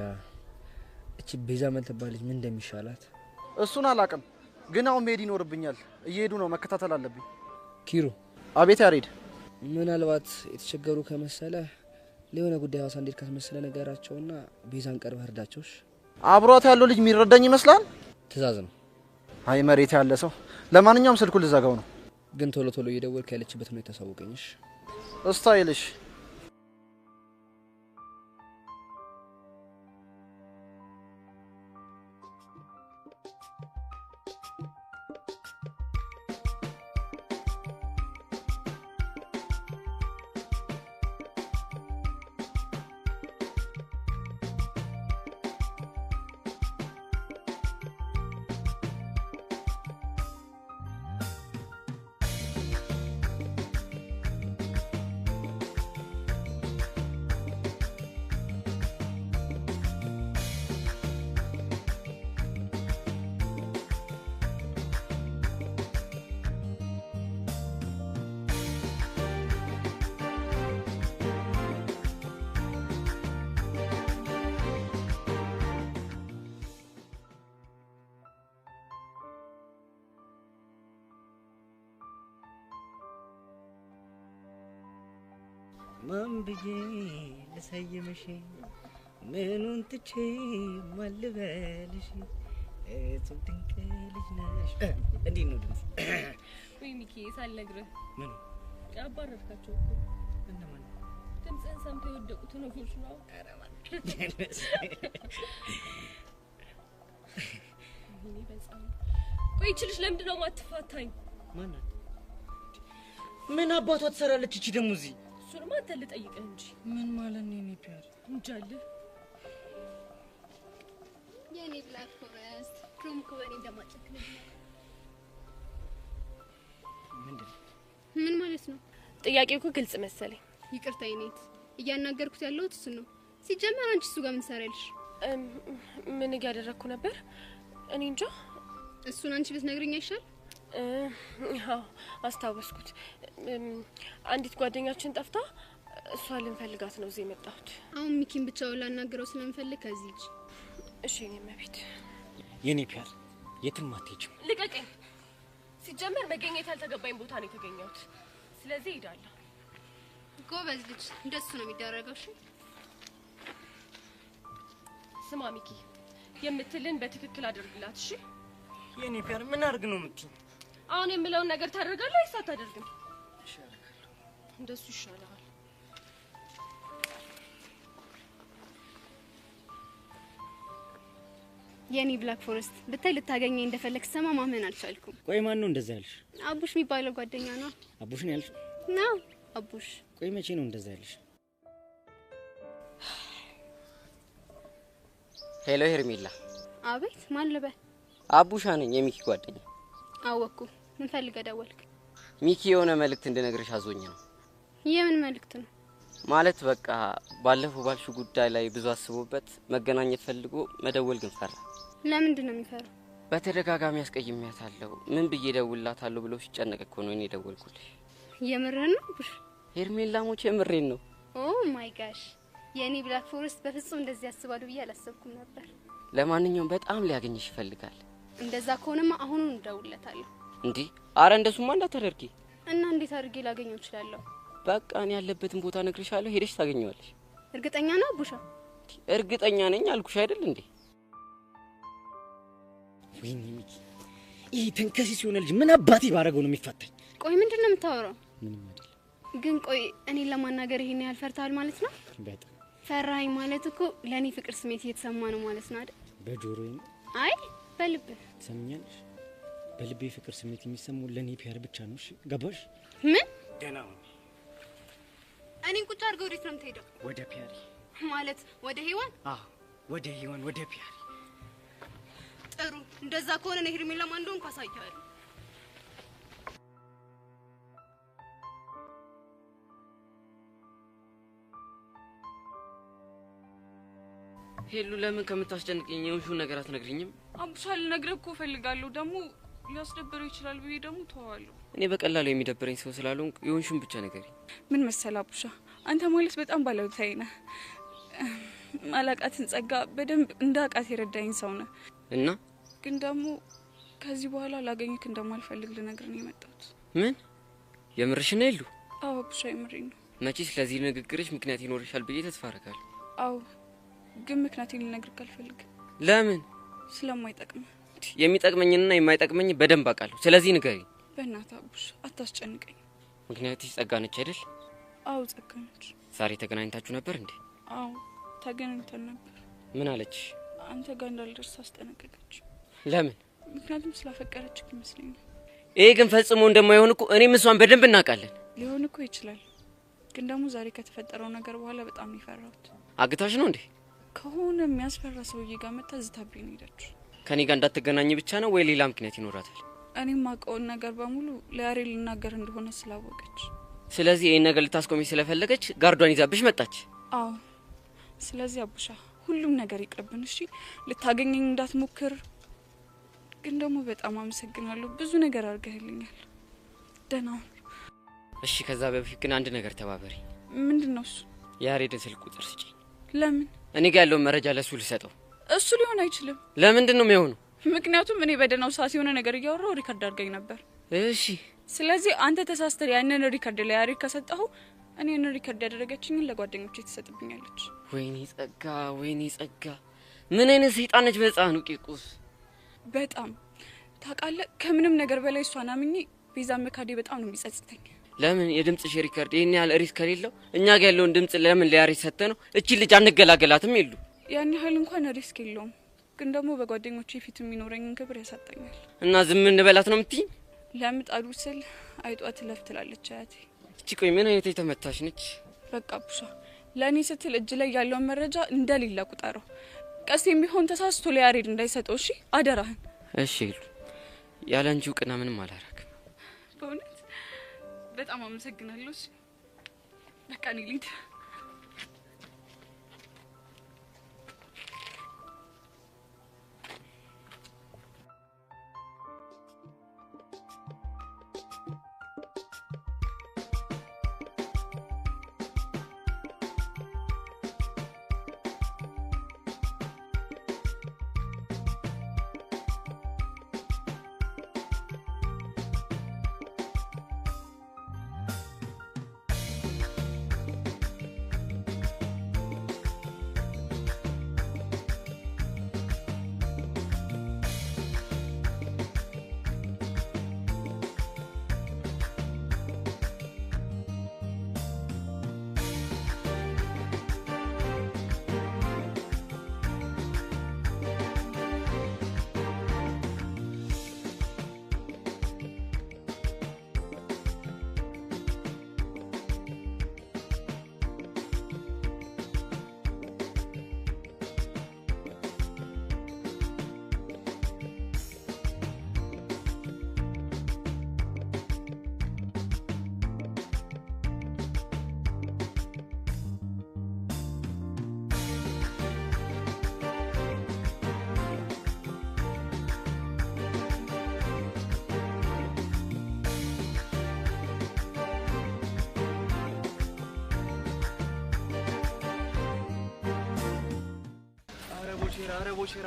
Speaker 14: እቺ ቤዛ የምትባል ልጅ ምን እንደሚሻላት
Speaker 8: እሱን አላውቅም፣ ግን አሁን መሄድ ይኖርብኛል። እየሄዱ ነው፣ መከታተል አለብኝ።
Speaker 14: ኪሩ።
Speaker 8: አቤት ያሬድ።
Speaker 14: ምናልባት የተቸገሩ ከመሰለ ለሆነ ጉዳይ ሐዋሳ እንዴት ካስመሰለ ነገራቸውና ቤዛን ቀርበህ እርዳቸውሽ።
Speaker 8: አብሯት ያለው ልጅ የሚረዳኝ ይመስላል።
Speaker 14: ትእዛዝ ነው።
Speaker 8: አይ መሬት ያለ ሰው። ለማንኛውም ስልኩን ልዘጋው ነው።
Speaker 14: ግን ቶሎ ቶሎ እየደወልክ ያለችበት ነው የታሳወቀኝሽ።
Speaker 8: ስታይልሽ።
Speaker 9: ማን ብዬ ልሰይምሽ ምኑን ትቼ ማልበልሽ እጹብ ድንቅ ልጅ ነሽ። እንዴት ነው ድምፅ?
Speaker 5: ወይ ሚኪ ሳልነግርህ
Speaker 9: ምን
Speaker 5: አባረርካቸው እኮ።
Speaker 9: እነማን?
Speaker 5: ድምፅህን ሰምተው የወደቁት ወፎች ነው።
Speaker 9: ኧረ ማን
Speaker 5: ቆይ ይህች ልጅ ለምንድን ነው የማትፋታኝ?
Speaker 9: ማናት? ምን አባቷ ትሰራለች እቺ ደግሞ እዚህ?
Speaker 5: እሱንማ አንተ ልጠይቅህ እንጂ።
Speaker 9: ምን ማለት ነው? የኔ ፒያር
Speaker 5: እንጃልህ።
Speaker 15: የኔ ብላክ ፎረስት ድሮም እኮ በእኔ እንደማጨክንልኝ።
Speaker 9: ምንድን ነው?
Speaker 15: ምን ማለት ነው?
Speaker 5: ጥያቄው እኮ ግልጽ መሰለኝ።
Speaker 15: ይቅርታ የኔት እያናገርኩት ያለሁት እሱ ነው። ሲጀመር አንቺ እሱ ጋር ምን ትሰሪያለሽ?
Speaker 5: ምን እያደረግኩ ነበር? እኔ እንጃ።
Speaker 15: እሱን አንቺ ብትነግሪኝ አይሻል?
Speaker 5: አዎ አስታወስኩት። አንዲት ጓደኛችን ጠፍታ እሷ ልንፈልጋት ነው እዚህ የመጣሁት።
Speaker 15: አሁን ሚኪን ብቻውን ላናገረው ስለምፈልግ ከዚህ ሂጂ።
Speaker 5: እሺ የኔ መቤት።
Speaker 9: የኔ ፒያር የትም አትሄጂም።
Speaker 5: ልቀቀኝ። ሲጀመር መገኘት ያልተገባኝ ቦታ ነው የተገኘሁት። ስለዚህ ሄዳለሁ።
Speaker 15: ጎበዝ ልጅ፣ እንደሱ ነው የሚደረገው። እሺ
Speaker 5: ስማ ሚኪ፣ የምትልን በትክክል አድርግላት። እሺ
Speaker 9: የኔ ፒያር ምን አድርግ ነው የምትይኝ?
Speaker 5: አሁን የምለውን ነገር ታደርጋለህ ወይስ አታደርግም?
Speaker 9: እሺ አደርጋለሁ።
Speaker 5: እንደሱ ይሻላል።
Speaker 15: የኔ ብላክ ፎረስት ብታይ ልታገኘኝ እንደፈለክ ሰማ ማመን አልቻልኩም።
Speaker 9: ቆይ ማን ነው እንደዛ ያልሽ?
Speaker 15: አቡሽ የሚባለው ጓደኛ ነው።
Speaker 9: አቡሽ ነው ያልሽ?
Speaker 15: ነው አቡሽ።
Speaker 9: ቆይ መቼ ነው እንደዛ ያልሽ?
Speaker 10: ሄሎ ሄርሜላ።
Speaker 15: አቤት፣ ማን ልበል?
Speaker 10: አቡሻ ነኝ፣ የሚኪ ጓደኛ።
Speaker 15: አወኩ። ምን ፈልገህ ደወልክ?
Speaker 10: ሚኪ የሆነ መልእክት እንድነግርሽ አዞኝ ነው።
Speaker 15: የምን መልእክት ነው?
Speaker 10: ማለት በቃ ባለፈው ባልሹ ጉዳይ ላይ ብዙ አስቦበት መገናኘት ፈልጎ መደወል ግን ፈራ።
Speaker 15: ለምንድን ነው የሚፈራው?
Speaker 10: በተደጋጋሚ አስቀይሜያታለሁ፣ ምን ብዬ ደውልላታለሁ ብሎ ሲጨነቅ እኮ ነው እኔ ደወልኩልሽ።
Speaker 15: የምርህን ነው አቡሽ?
Speaker 10: ሄርሜላ ሞቼ የምሬን ነው።
Speaker 15: ኦ ማይ ጋሽ፣ የኔ ብላክ ፎረስት በፍጹም እንደዚህ ያስባሉ ብዬ አላሰብኩም ነበር።
Speaker 10: ለማንኛውም በጣም ሊያገኝሽ ይፈልጋል።
Speaker 15: እንደዛ ከሆነማ አሁኑን እደውልለታለሁ።
Speaker 10: እንዴ አረ እንደሱማ እንዳታደርጊ።
Speaker 15: እና እንዴት አድርጌ ላገኘው እችላለሁ?
Speaker 10: በቃ እኔ ያለበትን ቦታ ነግርሻለሁ፣ ሄደሽ ታገኘዋለሽ።
Speaker 15: እርግጠኛ ነው አቡሻ?
Speaker 10: እርግጠኛ ነኝ አልኩሽ አይደል እንዴ?
Speaker 9: ወይኔ ሚኪ፣ ይሄ ተንከሲስ የሆነ ልጅ ምን አባቴ ባረገው ነው የሚፋታኝ?
Speaker 15: ቆይ ምንድን ነው የምታወራው?
Speaker 9: ምንም አይደለም።
Speaker 15: ግን ቆይ እኔን ለማናገር ይሄን ያህል ፈርታል ማለት ነው?
Speaker 9: በጣም
Speaker 15: ፈራኝ ማለት እኮ ለኔ ፍቅር ስሜት እየተሰማ ነው ማለት ነው አይደል?
Speaker 9: በጆሮዬ ነው።
Speaker 15: አይ በልብ
Speaker 9: ትሰምኛለሽ? በልቤ ፍቅር ስሜት የሚሰማው ለኔ ፒያር ብቻ ነው። እሺ ገባሽ?
Speaker 15: ምን
Speaker 9: ደህና ነው።
Speaker 15: እኔን ቁጭ አድርገው ወዴት ነው የምትሄደው?
Speaker 9: ወደ ፒያሪ
Speaker 15: ማለት ወደ ሄዋን?
Speaker 9: አዎ ወደ ሄዋን፣ ወደ ፒያሪ።
Speaker 15: ጥሩ፣ እንደዛ ከሆነ ነው ሄርሜላ ማን እንደሆንኩ አሳያለሁ።
Speaker 10: ሄሉ ለምን ከምታስጨንቅኝ የውሹን ነገር አትነግሪኝም?
Speaker 12: አቡሻ ልነግርህ እኮ እፈልጋለሁ። ደግሞ ሊያስደብረው ይችላል ብዬ ደግሞ ተዋለሁ።
Speaker 10: እኔ በቀላሉ የሚደብረኝ ሰው ስላልሆንኩ የውሹን ብቻ ንገሪኝ።
Speaker 12: ምን መሰል አቡሻ፣ አንተ ማለት በጣም ባለውለታዬ ነህ። ማላቃትን ጸጋ በደንብ እንዳቃት የረዳኝ ሰው ነህ።
Speaker 10: እና
Speaker 12: ግን ደግሞ ከዚህ በኋላ ላገኝክ እንደማልፈልግ ልነግርህ ነው የመጣሁት።
Speaker 10: ምን? የምርሽ ነው ሄሉ?
Speaker 12: አዎ አቡሻ፣ የምሬን ነው።
Speaker 10: መቼስ ለዚህ ንግግርሽ ምክንያት ይኖርሻል ብዬ ተስፋ አደርጋለሁ።
Speaker 12: አዎ፣ ግን ምክንያቴን ልነግርህ አልፈልግም።
Speaker 10: ለምን?
Speaker 12: ስለማይጠቅም።
Speaker 10: የሚጠቅመኝና የማይጠቅመኝ በደንብ አውቃለሁ። ስለዚህ ንገሪኝ።
Speaker 12: በእናትህ አቡሽ አታስጨንቀኝ።
Speaker 10: ምክንያትሽ ጸጋ ነች አይደል?
Speaker 12: አዎ ጸጋ ነች።
Speaker 10: ዛሬ ተገናኝታችሁ ነበር እንዴ?
Speaker 12: አዎ ተገናኝተን ነበር።
Speaker 10: ምን አለች?
Speaker 12: አንተ ጋር እንዳልደርስ አስጠነቀቀች።
Speaker 10: ለምን?
Speaker 12: ምክንያቱም ስላፈቀረችክ ይመስለኛል።
Speaker 10: ይሄ ግን ፈጽሞ እንደማይሆን እኮ እኔም እሷን በደንብ እናውቃለን።
Speaker 12: ሊሆን እኮ ይችላል፣ ግን ደግሞ ዛሬ ከተፈጠረው ነገር በኋላ በጣም ነው የፈራሁት።
Speaker 10: አግታሽ ነው እንዴ?
Speaker 12: ከሆነ የሚያስፈራ ሰውዬ ጋር መጣ ዝታብኝ ነው ሄደች።
Speaker 10: ከኔ ጋር እንዳትገናኝ ብቻ ነው ወይ ሌላ ምክንያት ይኖራታል?
Speaker 12: እኔም አውቀውን ነገር በሙሉ ለያሬ ልናገር እንደሆነ ስላወቀች፣
Speaker 10: ስለዚህ ይሄን ነገር ልታስቆሚ ስለፈለገች ጋርዷን ይዛብሽ መጣች።
Speaker 12: አዎ። ስለዚህ አቡሻ ሁሉም ነገር ይቅርብን እሺ። ልታገኘኝ እንዳትሞክር። ግን ደግሞ በጣም አመሰግናለሁ፣ ብዙ ነገር አድርገህልኛል። ደህና ሁን።
Speaker 10: እሺ፣ ከዛ በፊት ግን አንድ ነገር ተባበሪ።
Speaker 12: ምንድነው እሱ?
Speaker 10: የያሬድን ስልክ ቁጥር ስጪኝ።
Speaker 12: ለምን?
Speaker 10: እኔ ጋር ያለውን መረጃ ለሱ ልሰጠው።
Speaker 12: እሱ ሊሆን አይችልም።
Speaker 10: ለምንድን ነው የሚሆነው?
Speaker 12: ምክንያቱም እኔ በደናው ሰዓት የሆነ ነገር እያወራው ሪከርድ አድርገኝ ነበር።
Speaker 10: እሺ።
Speaker 12: ስለዚህ አንተ ተሳስተህ ያንን ሪከርድ ለያሬድ ከሰጠኸው እኔን ሪከርድ ያደረገችኝን ለጓደኞቼ ትሰጥብኛለች።
Speaker 10: ወይኔ ጸጋ፣ ወይኔ ጸጋ፣ ምን አይነት ሰይጣን ነች በሕፃኑ ቂርቆስ።
Speaker 12: በጣም ታውቃለህ፣ ከምንም ነገር በላይ እሷን አምኜ ቤዛ መካዴ በጣም ነው የሚጸጽተኝ።
Speaker 10: ለምን? የድምጽሽ ሪከርድ ይሄን ያህል ሪስክ ከሌለው እኛ ጋር ያለውን ድምጽ ለምን ለያሬድ ሰጠነው? እቺ ልጅ አንገላገላትም ይሉ።
Speaker 12: ያን ያህል እንኳን ሪስክ የለውም፣ ግን ደግሞ በጓደኞቼ ፊት የሚኖረኝን ክብር ያሳጠኛል።
Speaker 10: እና ዝም እንበላት ነው የምትይኝ?
Speaker 12: ለምጣዱ ስል አይጧ ትለፍ ትላለች አያቴ።
Speaker 10: እቺ ቆይ ምን አይነት የተመታሽ ነች?
Speaker 12: በቃ ቡሻ፣ ለእኔ ስትል እጅ ላይ ያለውን መረጃ እንደሌለ ቁጠረው። ቀስቴም ቢሆን ተሳስቶ ለያሬድ እንዳይሰጠው እሺ፣ አደራህን።
Speaker 10: እሺ ይሉ። ያለ አንቺ እውቅና ምንም አላረግም።
Speaker 12: በእውነት በጣም አመሰግናለሁ። እሺ በቃ እኔ ልሂድ።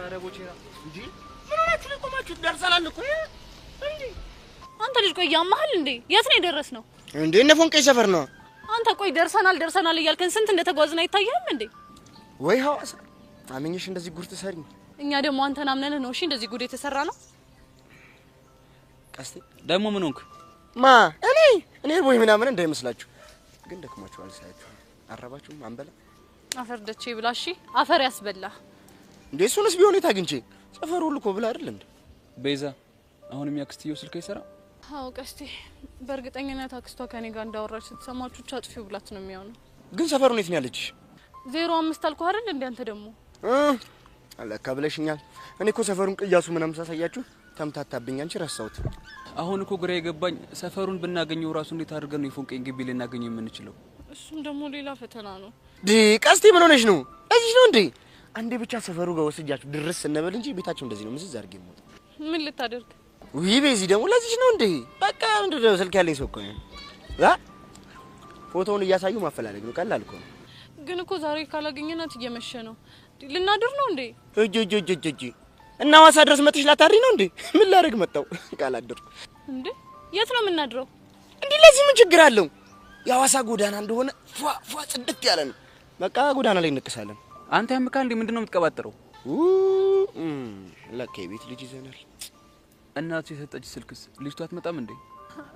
Speaker 8: አረቦቼራ እንጂ ምን ሆናችሁ ነው ቆማችሁ? ደርሰናል እኮ እንዴ!
Speaker 2: አንተ ልጅ ቆይ ያማሃል እንዴ? የት ነው የደረስነው?
Speaker 7: እንዴ እነ ፎንቄ ሰፈር ነው።
Speaker 2: አንተ ቆይ ደርሰናል እያልከን ስንት እንደተጓዝን አይታየህም እንዴ?
Speaker 7: ወይ ሐዋሳ አመኝሽ እንደዚህ ጉድ ትሰሪ።
Speaker 2: እኛ ደግሞ አንተን አምነን ነው እሺ እንደዚህ ጉድ የተሰራ ነው።
Speaker 7: ቀስቴ
Speaker 6: ደግሞ ምን ሆንክ?
Speaker 7: ማ እኔ ወይ ምናምን እንዳይመስላችሁ። ግን ደክሟችኋል ሳያችሁ። አረባችሁም አንበላ
Speaker 2: አፈር ደቼ ብላ እሺ አፈር ያስበላ
Speaker 7: እንዴ። እሱንስ ቢሆን የታግንቼ ሰፈሩ ሁሉ እኮ ብላ አይደል እንዴ?
Speaker 6: ቤዛ አሁንም ያክስትየው ስልክ አይሰራ?
Speaker 2: አዎ ቀስቴ በእርግጠኝነት አክስቷ ከኔ ጋር እንዳወራች ስትሰማችሁ አጥፊው ብላት ነው የሚሆነው።
Speaker 7: ግን ሰፈሩን የት ነው ያለችሽ?
Speaker 2: 05 አልኩ አይደል እንዴ? አንተ ደግሞ
Speaker 7: አለካ ብለሽኛል። እኔ እኮ ሰፈሩን ቅያሱ ምናምን ሳሳያችሁ ተምታታብኝ። አንቺ ረሳሁት።
Speaker 6: አሁን እኮ ግራ የገባኝ ሰፈሩን ብናገኘው ራሱ እንዴት አድርገን ነው የፎንቄን ግቢ ልናገኘው የምንችለው?
Speaker 2: እሱም ደግሞ ሌላ ፈተና ነው።
Speaker 7: ቀስቴ ምን ሆነሽ ነው? እዚህ ነው እንዴ? አንዴ ብቻ ሰፈሩ ጋር ወስጃችሁ ድረስ እንበል እንጂ ቤታችሁ እንደዚህ ነው ምዝዝ አድርጌ ሞት።
Speaker 2: ምን ልታደርግ?
Speaker 7: ውይ በዚህ ደግሞ ለዚህ ነው እንዴ? በቃ እንደው ስልክ ያለኝ ሰው እኮ ነው። ፎቶውን እያሳዩ ማፈላለግ ነው። ቀላል እኮ ነው።
Speaker 2: ግን እኮ ዛሬ ካላገኘናት እየመሸ ነው። ልናድር ነው እንዴ?
Speaker 7: እጅ እና ሐዋሳ ድረስ መጥሽ ላታሪ ነው እንዴ? ምን ላደርግ መጣው? ካላደርኩ
Speaker 2: እንዴ የት ነው የምናድረው?
Speaker 7: እንዴ ለዚህ ምን ችግር አለው? የሐዋሳ ጎዳና እንደሆነ ፏ ጽድት ያለ ነው። በቃ ጎዳና ላይ እንቅሳለን።
Speaker 6: አንተ ያምካ እንዴ ምንድነው የምትቀባጥረው?
Speaker 7: ለካ የቤት ልጅ ይዘናል።
Speaker 6: እናቱ የሰጠች ስልክስ ልጅቷ አትመጣም እንዴ?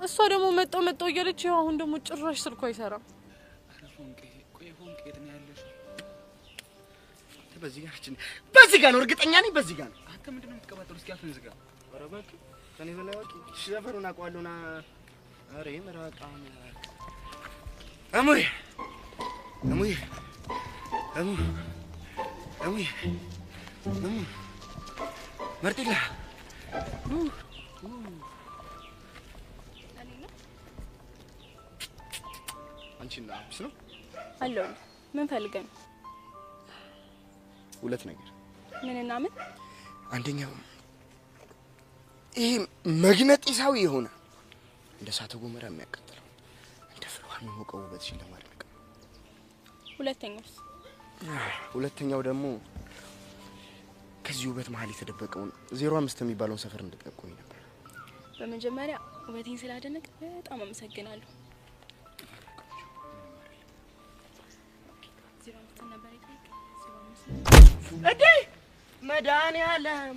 Speaker 2: እሷ ደግሞ መጣው እያለች ይኸው አሁን ደግሞ ጭራሽ ስልኳ አይሰራም።
Speaker 7: በዚህ ጋር ነው እርግጠኛ ነኝ። በዚህ ጋር ነው።
Speaker 6: አንተ ምንድነው የምትቀባጥረው? እስኪ አፍን ዝጋ።
Speaker 7: ኧረ እባክህ ከኔ በላይ አውቂ ሰፈሩን አውቀዋለሁና። ኧረ ምራቃ አሙይ መርጢላ አንቺና አብስ ነው
Speaker 12: አለው። ምን ፈልገን?
Speaker 7: ሁለት ነገር።
Speaker 12: ምንና ምን?
Speaker 7: አንደኛው ይሄ መግነጢሳዊ የሆነ እንደ እሳተ ገሞራ የሚያቃጥለው እንደ ፍርሃን የሚሞቀው ውበትሽን ለማድነቅ። ሁለተኛው ደግሞ ከዚህ ውበት መሀል የተደበቀውን 05 የሚባለውን ሰፈር እንድትጠቁኝ ነበር።
Speaker 12: በመጀመሪያ ውበቴን ስላደነቅ በጣም አመሰግናለሁ። 05 ነበር
Speaker 7: እዴ መድኃኒዓለም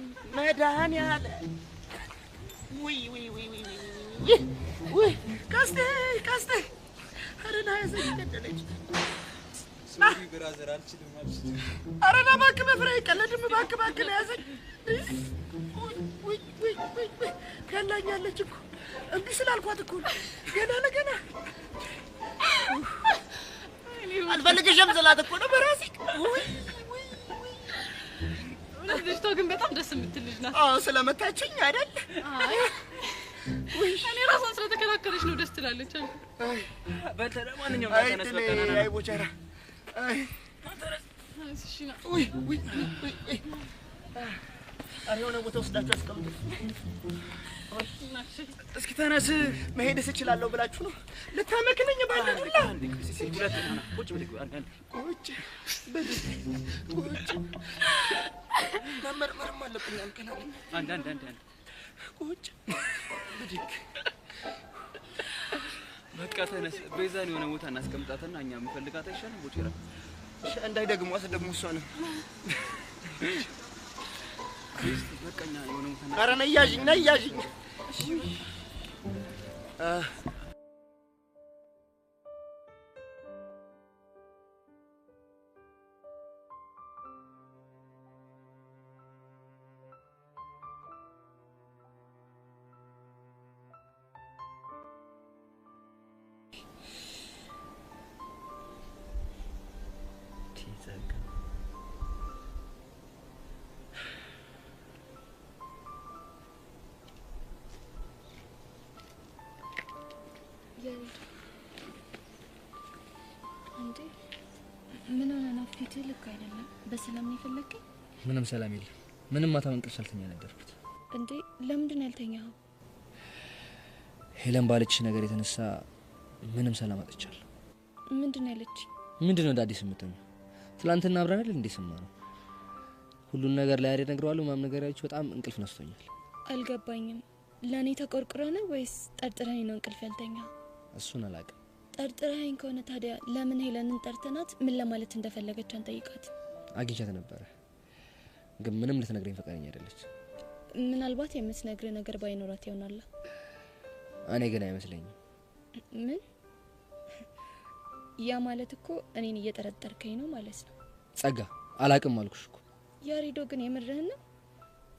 Speaker 7: ውይ ቀስቴ ኧረ ና ያዘኝ ገደለች።
Speaker 6: ሶሪ ብራዘር አልችልም አልችልም።
Speaker 7: ኧረ ና እባክህ በፍሬ ቀለድም እባክህ ና ያዘኝ። ውይ ገላኛለች እኮ እምቢ ስላልኳት እኮ ገና ለገና አልፈልግሽም ስላት እኮ ነው በራሴ።
Speaker 2: ልጅቷ ግን በጣም ደስ የምትል ልጅ ናት።
Speaker 7: አዎ ስለመታችኝ አይደል?
Speaker 2: አይ እኔ ራሷን ስለተከራከረች ነው ደስ ትላለች።
Speaker 6: አይ በተለ ማንኛውም ተነስ በቃ ና።
Speaker 7: አይ ቦቻራ አይ
Speaker 2: እሺ ና።
Speaker 7: ውይ አረ የሆነ ቦታ ወስዳችሁ አስቀምጡ። እስኪ ተነስ። መሄድስ እችላለሁ ብላችሁ ነው ልታመክነኝ ባለዱላ?
Speaker 6: ቁጭ
Speaker 7: መመርመርም አለብኝ። አንከናል
Speaker 6: አንድ
Speaker 7: ቁጭ ብድግ
Speaker 6: በቃ ተነስ። ቤዛን የሆነ ቦታ እናስቀምጣትና እኛ የምፈልጋት አይሻልም? ቦቼራ
Speaker 7: እንዳይደግሟት ደግሞ እሷ ነው።
Speaker 6: በቃኛ የሆነ ቦታ
Speaker 7: ኧረ ነይ ያዥኝ።
Speaker 13: እንዴ ምን ሆነ ነው? ፊትህ ልክ አይደለም። በሰላም ነው የፈለከኝ?
Speaker 14: ምንም ሰላም የለም። ምንም ማታ እንቅልፍ ሳልተኛ ነበርኩት።
Speaker 13: እንዴ ለምንድን ነው ያልተኛው?
Speaker 14: ሄለን ባለች ነገር የተነሳ ምንም ሰላም አጥቻለሁ።
Speaker 13: ምንድን ነው ያለች?
Speaker 14: ምንድን ነው ዳዲስ የምትሆኝ? ትላንትና አብረን አይደል እንዴ ሰማነው? ሁሉን ነገር ላይ አይደል ነግረዋለሁ። ማም ነገር ያለች በጣም እንቅልፍ ነስቶኛል።
Speaker 13: አልገባኝም። ለኔ ተቆርቁረ ነው ወይስ ጠርጥረኝ ነው እንቅልፍ ያልተኛ?
Speaker 14: እሱን አላውቅም።
Speaker 13: ጠርጥረኝ ከሆነ ታዲያ ለምን ሄለንን ጠርተናት ምን ለማለት እንደፈለገች አንጠይቃት?
Speaker 14: አግኝቻት ነበረ፣ ግን ምንም ልትነግረኝ ፈቃደኛ አይደለች።
Speaker 13: ምናልባት የምትነግረው ነገር ባይኖራት ይሆናል።
Speaker 14: እኔ ግን አይመስለኝም።
Speaker 13: ምን? ያ ማለት እኮ እኔን እየጠረጠርከኝ ነው ማለት ነው።
Speaker 14: ጸጋ አላውቅም አልኩሽ እኮ።
Speaker 13: ያሬዶ ግን የምርህን ነው?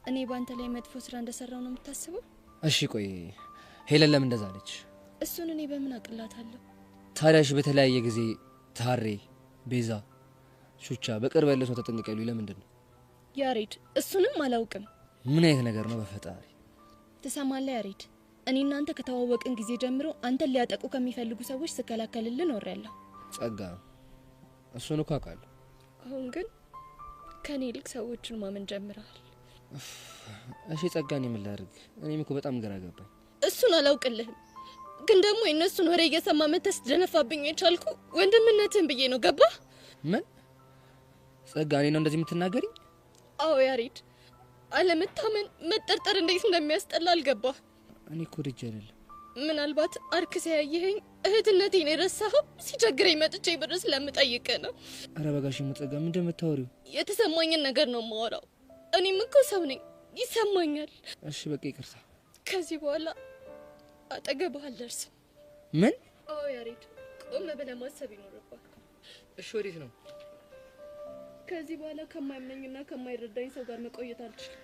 Speaker 13: እኔ ባንተ ላይ መጥፎ ስራ እንደሰራው ነው የምታስበው?
Speaker 14: እሺ ቆይ ሄለን ለምን እንደዛ አለች?
Speaker 13: እሱን እኔ በምን አቅላታለሁ?
Speaker 14: ታዲያሽ በተለያየ ጊዜ ታሬ፣ ቤዛ፣ ሹቻ በቅርብ ያለ ሰው ተጠንቀቅ ይሉኝ ለምንድን ነው?
Speaker 13: ያሬድ እሱንም አላውቅም።
Speaker 14: ምን አይነት ነገር ነው በፈጣሪ?
Speaker 13: ትሰማለህ ያሬድ፣ እኔ እናንተ ከተዋወቅን ጊዜ ጀምሮ አንተን ሊያጠቁ ከሚፈልጉ ሰዎች ስከላከልልህ ኖሬያለሁ።
Speaker 14: ጸጋ እሱን እኮ አውቃለሁ።
Speaker 13: አሁን ግን
Speaker 5: ከኔ ይልቅ ሰዎችን ማመን ጀምረሃል።
Speaker 14: እሺ ጸጋኔ ምን ላድርግ? እኔም እኮ በጣም ግራ ገባኝ።
Speaker 5: እሱን አላውቅልህም፣ ግን ደግሞ የእነሱን ወሬ እየሰማ መተስ ደነፋብኝ የቻልኩ ወንድምነትን ብዬ ነው። ገባ?
Speaker 14: ምን ጸጋኔ ነው እንደዚህ የምትናገሪኝ?
Speaker 5: አዎ ያሬድ፣ አለመታመን መጠርጠር እንዴት እንደሚያስጠላ አልገባ?
Speaker 14: እኔ እኮ ልጅ አይደለም።
Speaker 5: ምናልባት አርክሰ ያየኸኝ እህትነቴን የረሳኸው ሲቸግረኝ መጥቼ ብር ስለምጠይቅ ነው።
Speaker 14: ኧረ በጋሽ ሙጸጋ ምን እንደምታወሪው?
Speaker 5: የተሰማኝን ነገር ነው የማወራው። እኔም እኮ ሰው ነኝ፣ ይሰማኛል።
Speaker 14: እሺ በቃ ይቅርታ።
Speaker 5: ከዚህ በኋላ አጠገብህ አልደርስም።
Speaker 14: ምን?
Speaker 5: አዎ ያሬድ፣ ቆም ብለህ ማሰብ ይኖርባል።
Speaker 14: እሺ ወዴት ነው?
Speaker 5: ከዚህ በኋላ ከማይመኝና ከማይረዳኝ ሰው ጋር መቆየት አልችልም።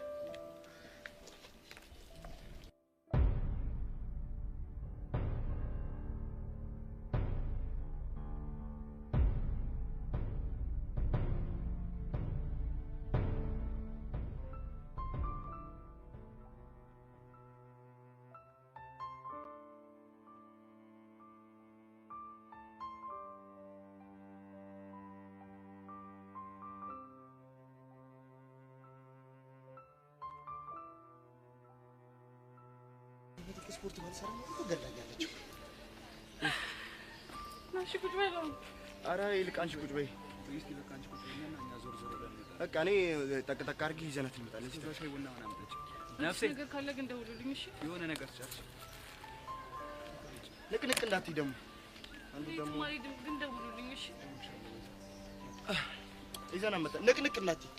Speaker 7: ስፖርት ማንሰራ ነው ገላኛለች።
Speaker 2: ናሽ ቁጭ በይ ነው።
Speaker 16: አረ ይልቅ አንቺ ቁጭ በይ።
Speaker 6: እስቲ በቃ አንቺ ቁጭ በይና እኛ ዞር ዞር ብለን
Speaker 16: በቃ እኔ ጠቅጠቅ አድርጊ ይዘናት እንመጣለን።
Speaker 6: እስቲ ሻይ ቡና ምናምን ጠጪ።
Speaker 2: ነፍሴ ነገር ካለ ግን ደውሉልኝ እሺ።
Speaker 6: የሆነ ነገር ቻች
Speaker 16: ንቅንቅ እንዳትይ ደግሞ አንዱ ደግሞ
Speaker 2: ማሪ ግን ደውሉልኝ እሺ።
Speaker 16: ይዘናት መጣ ንቅንቅ እንዳትይ።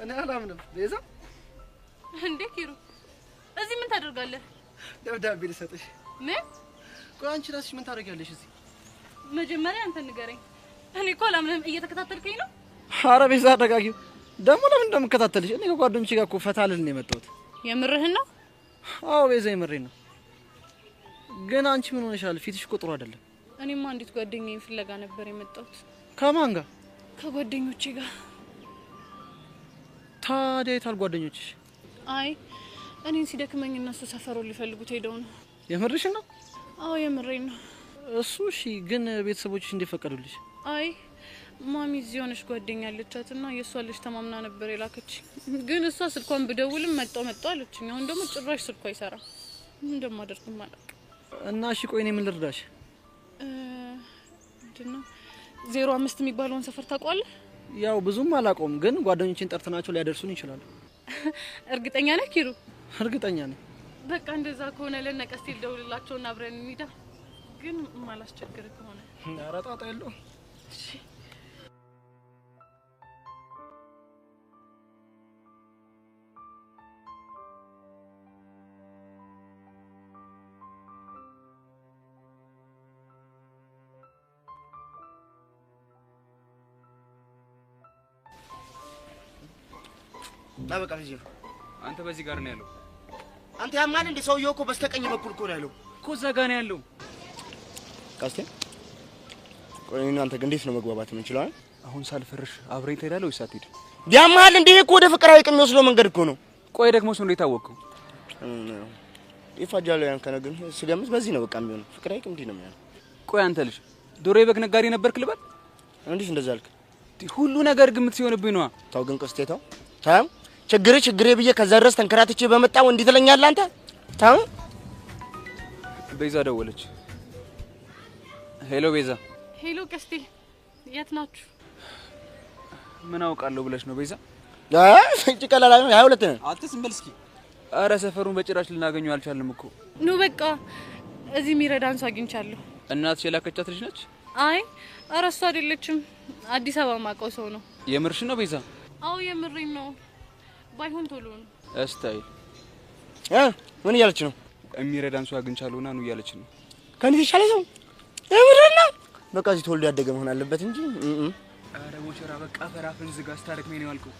Speaker 8: እኔ አላምንም። ቤዛ
Speaker 2: እንዴ ኪሩ እዚህ ምን ታደርጋለህ?
Speaker 8: ደብዳቤ ልሰጥሽ።
Speaker 2: ምን?
Speaker 8: ቆይ አንቺ ራስሽ ምን ታደርጊያለሽ እዚህ?
Speaker 2: መጀመሪያ አንተ ንገረኝ። እኔ እኮ አላምንም። እየተከታተልከኝ ነው?
Speaker 8: ኧረ ቤዛ አረጋጊው። ደግሞ ለምን እንደምከታተልሽ? እኔ ከጓደኞቼ ጋር እኮ ፈታ ልል ነው የመጣሁት።
Speaker 2: የምርህን ነው?
Speaker 8: አዎ ቤዛ የምሬን ነው። ግን አንቺ ምን ሆነሻል? ፊትሽ እኮ ጥሩ አይደለም።
Speaker 2: እኔማ አንዲት ጓደኛዬን ፍለጋ ነበር የመጣሁት።
Speaker 8: ከማን ጋር?
Speaker 2: ከጓደኞቼ ጋር።
Speaker 8: ታዲያ የታል ጓደኞችሽ?
Speaker 2: አይ እኔን ሲደክመኝ እነሱ ሰፈሩን ሊፈልጉት ሄደው ነው።
Speaker 8: የምርሽን ነው?
Speaker 2: አዎ የምሬን ነው።
Speaker 8: እሱ እሺ። ግን ቤተሰቦችሽ እንዴት ፈቀዱልሽ?
Speaker 2: አይ ማሚ እዚህ ሆነች ጓደኛ አለቻትና የእሷ ልጅ ተማምና ነበር የላከች። ግን እሷ ስልኳን ብደውልም መጣው አለችኝ። አሁን ደግሞ ጭራሽ ስልኳ አይሰራም። ምን እንደማደርግም አላውቅም።
Speaker 8: እና እሺ ቆይ እኔ ምን ልርዳሽ?
Speaker 2: ምንድነው 05 የሚባለውን ሰፈር ታውቀዋለህ?
Speaker 8: ያው ብዙም አላውቀውም፣ ግን ጓደኞቼን ጠርተናቸው ሊያደርሱን ይችላሉ።
Speaker 2: እርግጠኛ ነህ ኪሩ?
Speaker 8: እርግጠኛ ነኝ።
Speaker 2: በቃ እንደዛ ከሆነ ለነቀስቴ ልደውልላቸውና አብረን እንሂዳ። ግን ማላስቸግር ከሆነ
Speaker 8: ኧረ ጣጣ የለውም።
Speaker 2: እሺ
Speaker 16: በቃ ልጅ
Speaker 6: አንተ በዚህ ጋር ነው ያለው።
Speaker 16: አንተ ያማል እንደ ሰውየው እኮ በስተቀኝ በኩል እኮ ነው ያለው
Speaker 6: እኮ እዛ ጋር ነው ያለው።
Speaker 16: ቀስቴ ቆይ እናንተ ግን እንዴት ነው መግባባት የምንችለው?
Speaker 6: አሁን ሳልፈርሽ አብረኝ ትሄዳለህ ወይስ አትሄድም?
Speaker 16: ያማል እንደ እኮ ወደ ፍቅር አይቅ የሚወስደው መንገድ እኮ ነው።
Speaker 6: ቆይ ደግሞ እሱ እንዴት አወቀው?
Speaker 16: ይፋጃል ያን ከነገር ስገምት በዚህ ነው በቃ የሚሆነው። ፍቅር አይቅ እንዴ ነው የሚሆነው?
Speaker 6: ቆይ አንተ ልጅ ዶሮ የበግ ነጋዴ ነበርክ ልበል?
Speaker 16: እንዴት እንደዛ አልክ?
Speaker 6: ሁሉ ነገር ግምት ሲሆንብኝ ነው።
Speaker 16: ታው ግን ቀስቴ ታው ችግሬ ብዬ ከዛ ድረስ ተንከራትቼ በመጣው እንዴ ትለኛለህ አንተ? ታው
Speaker 6: ቤዛ ደወለች። ሄሎ ቤዛ።
Speaker 2: ሄሎ ቀስቴ፣ የት ናችሁ?
Speaker 6: ምን አውቃለሁ ብለሽ ነው ቤዛ?
Speaker 16: እቺ ቀላላ ነው 22 ነው።
Speaker 6: አትስም በል እስኪ። ኧረ ሰፈሩን በጭራሽ ልናገኘው አልቻልንም እኮ።
Speaker 2: ኑ በቃ እዚህ የሚረዳን ሰው አግኝቻለሁ።
Speaker 6: እናትሽ የላከቻት ልጅ ነች?
Speaker 2: አይ ኧረ እሷ አይደለችም። አዲስ አበባ ማውቀው ሰው ነው።
Speaker 6: የምርሽ ነው ቤዛ?
Speaker 2: አዎ የምሬን ነው። ባይሆን ቶሎ ነው።
Speaker 6: እስታይ
Speaker 16: ምን እያለች ነው?
Speaker 6: የሚረዳን ሰው አግኝቻለሁና ነው እያለች ነው።
Speaker 16: ከኔ ተሻለ ሰው የምረና በቃ እዚህ ተወልዶ ያደገ መሆን አለበት እንጂ
Speaker 6: ኧረ ሞቸራ በቃ ፈራፍን ዝጋ ስታደክሜ ነው ያልኩህ።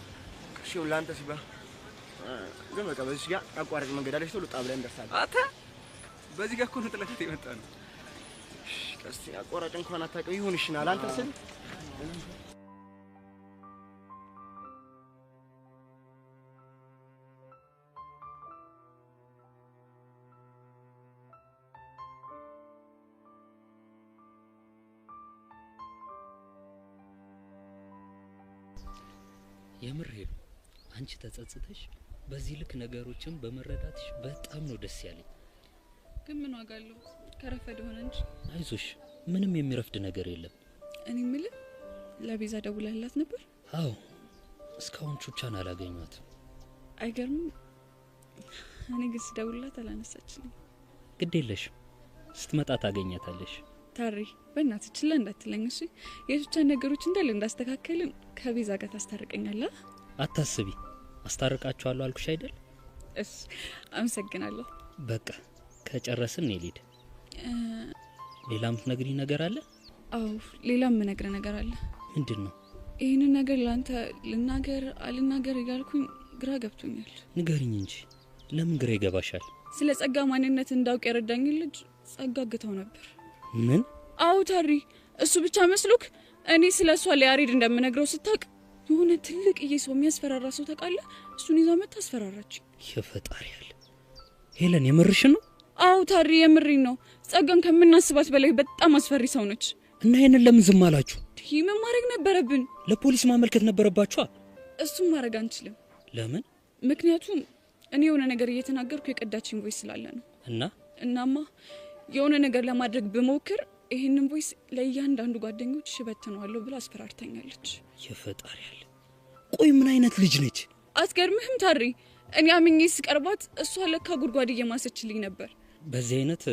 Speaker 16: እሺ ላንተ ሲባል ግን በቃ በዚህ ጋር አቋራጭ መንገድ አለች። ቶሎ ጣብለን እንደርሳለን።
Speaker 6: አታ በዚህ ጋር እኮ ነው ጥለታት የመጣ ነው።
Speaker 16: ቀስቴ አቆራጭ እንኳን አታውቅም። ይሁንሽናል አንተ ስል
Speaker 11: የምር ሄሉ አንቺ ተጸጽተሽ በዚህ ልክ ነገሮችን በመረዳትሽ በጣም ነው ደስ ያለኝ።
Speaker 12: ግን ምን ዋጋ አለው? ከረፈደ ሆነ እንጂ።
Speaker 11: አይዞሽ ምንም የሚረፍድ ነገር የለም።
Speaker 12: እኔ የምልህ ለቤዛ ደውላላት ነበር?
Speaker 11: አዎ እስካሁን ቹቻን አላገኘኋትም።
Speaker 12: አይገርምም? እኔ ግን ስደውልላት አላነሳችልኝ።
Speaker 11: ግድ የለሽም ስትመጣ ታገኛታለሽ።
Speaker 12: ታሪ በእናትህ ችላ እንዳትለኝ እሺ። የቹቻን ነገሮች እንዳለ እንዳስተካከልን ከቤዛ ጋር ታስታርቀኛለህ?
Speaker 11: አታስቢ አስታርቃችኋለሁ አልኩሽ አይደል?
Speaker 12: እሺ አመሰግናለሁ።
Speaker 11: በቃ ከጨረስን እንሂድ። ሌላ የምትነግሪኝ ነገር አለ?
Speaker 12: አዎ ሌላም የምነግርህ ነገር አለ።
Speaker 11: ምንድነው?
Speaker 12: ይሄንን ነገር ላንተ ልናገር አልናገር እያልኩኝ ግራ ገብቶኛል።
Speaker 11: ንገሪኝ እንጂ ለምን ግራ ይገባሻል?
Speaker 12: ስለ ጸጋ ማንነት እንዳውቅ ያረዳኝ ልጅ ጸጋ ግታው ነበር።
Speaker 11: ምን?
Speaker 12: አዎ ታሪ እሱ ብቻ መስሎክ እኔ ስለሷ ለያሬድ እንደምነግረው ስታቅ የሆነ ትልቅ ሰው የሚያስፈራራ ሰው ታውቃለህ? እሱን ይዛ መጣ አስፈራራች።
Speaker 11: የፈጣሪ ያለ ሄለን የምርሽ ነው?
Speaker 12: አዎ ታሪ የምሪን ነው። ጸጋን ከምናስባት በላይ በጣም አስፈሪ ሰው ነች።
Speaker 11: እና ይሄንን ለምን ዝም አላችሁ?
Speaker 12: ምን ማድረግ ነበረብን?
Speaker 11: ለፖሊስ ማመልከት ነበረባችሁ።
Speaker 12: እሱም ማድረግ አንችልም።
Speaker 11: ለምን?
Speaker 12: ምክንያቱም እኔ የሆነ ነገር እየተናገርኩ የቀዳችን ቮይስ ስላለ ነው። እናማ የሆነ ነገር ለማድረግ ብሞክር ይሄንን ቮይስ ለእያንዳንዱ ጓደኞች ሽበትነዋለሁ ብላ አስፈራርታኛለች።
Speaker 11: የፈጣሪ ያለ ቆይ ምን አይነት ልጅ ነች?
Speaker 12: አትገርምህም ታሪ? እኔ አምኜ ስቀርባት እሷ ለካ ጉድጓድ እየማሰችልኝ ነበር።
Speaker 11: በዚህ አይነት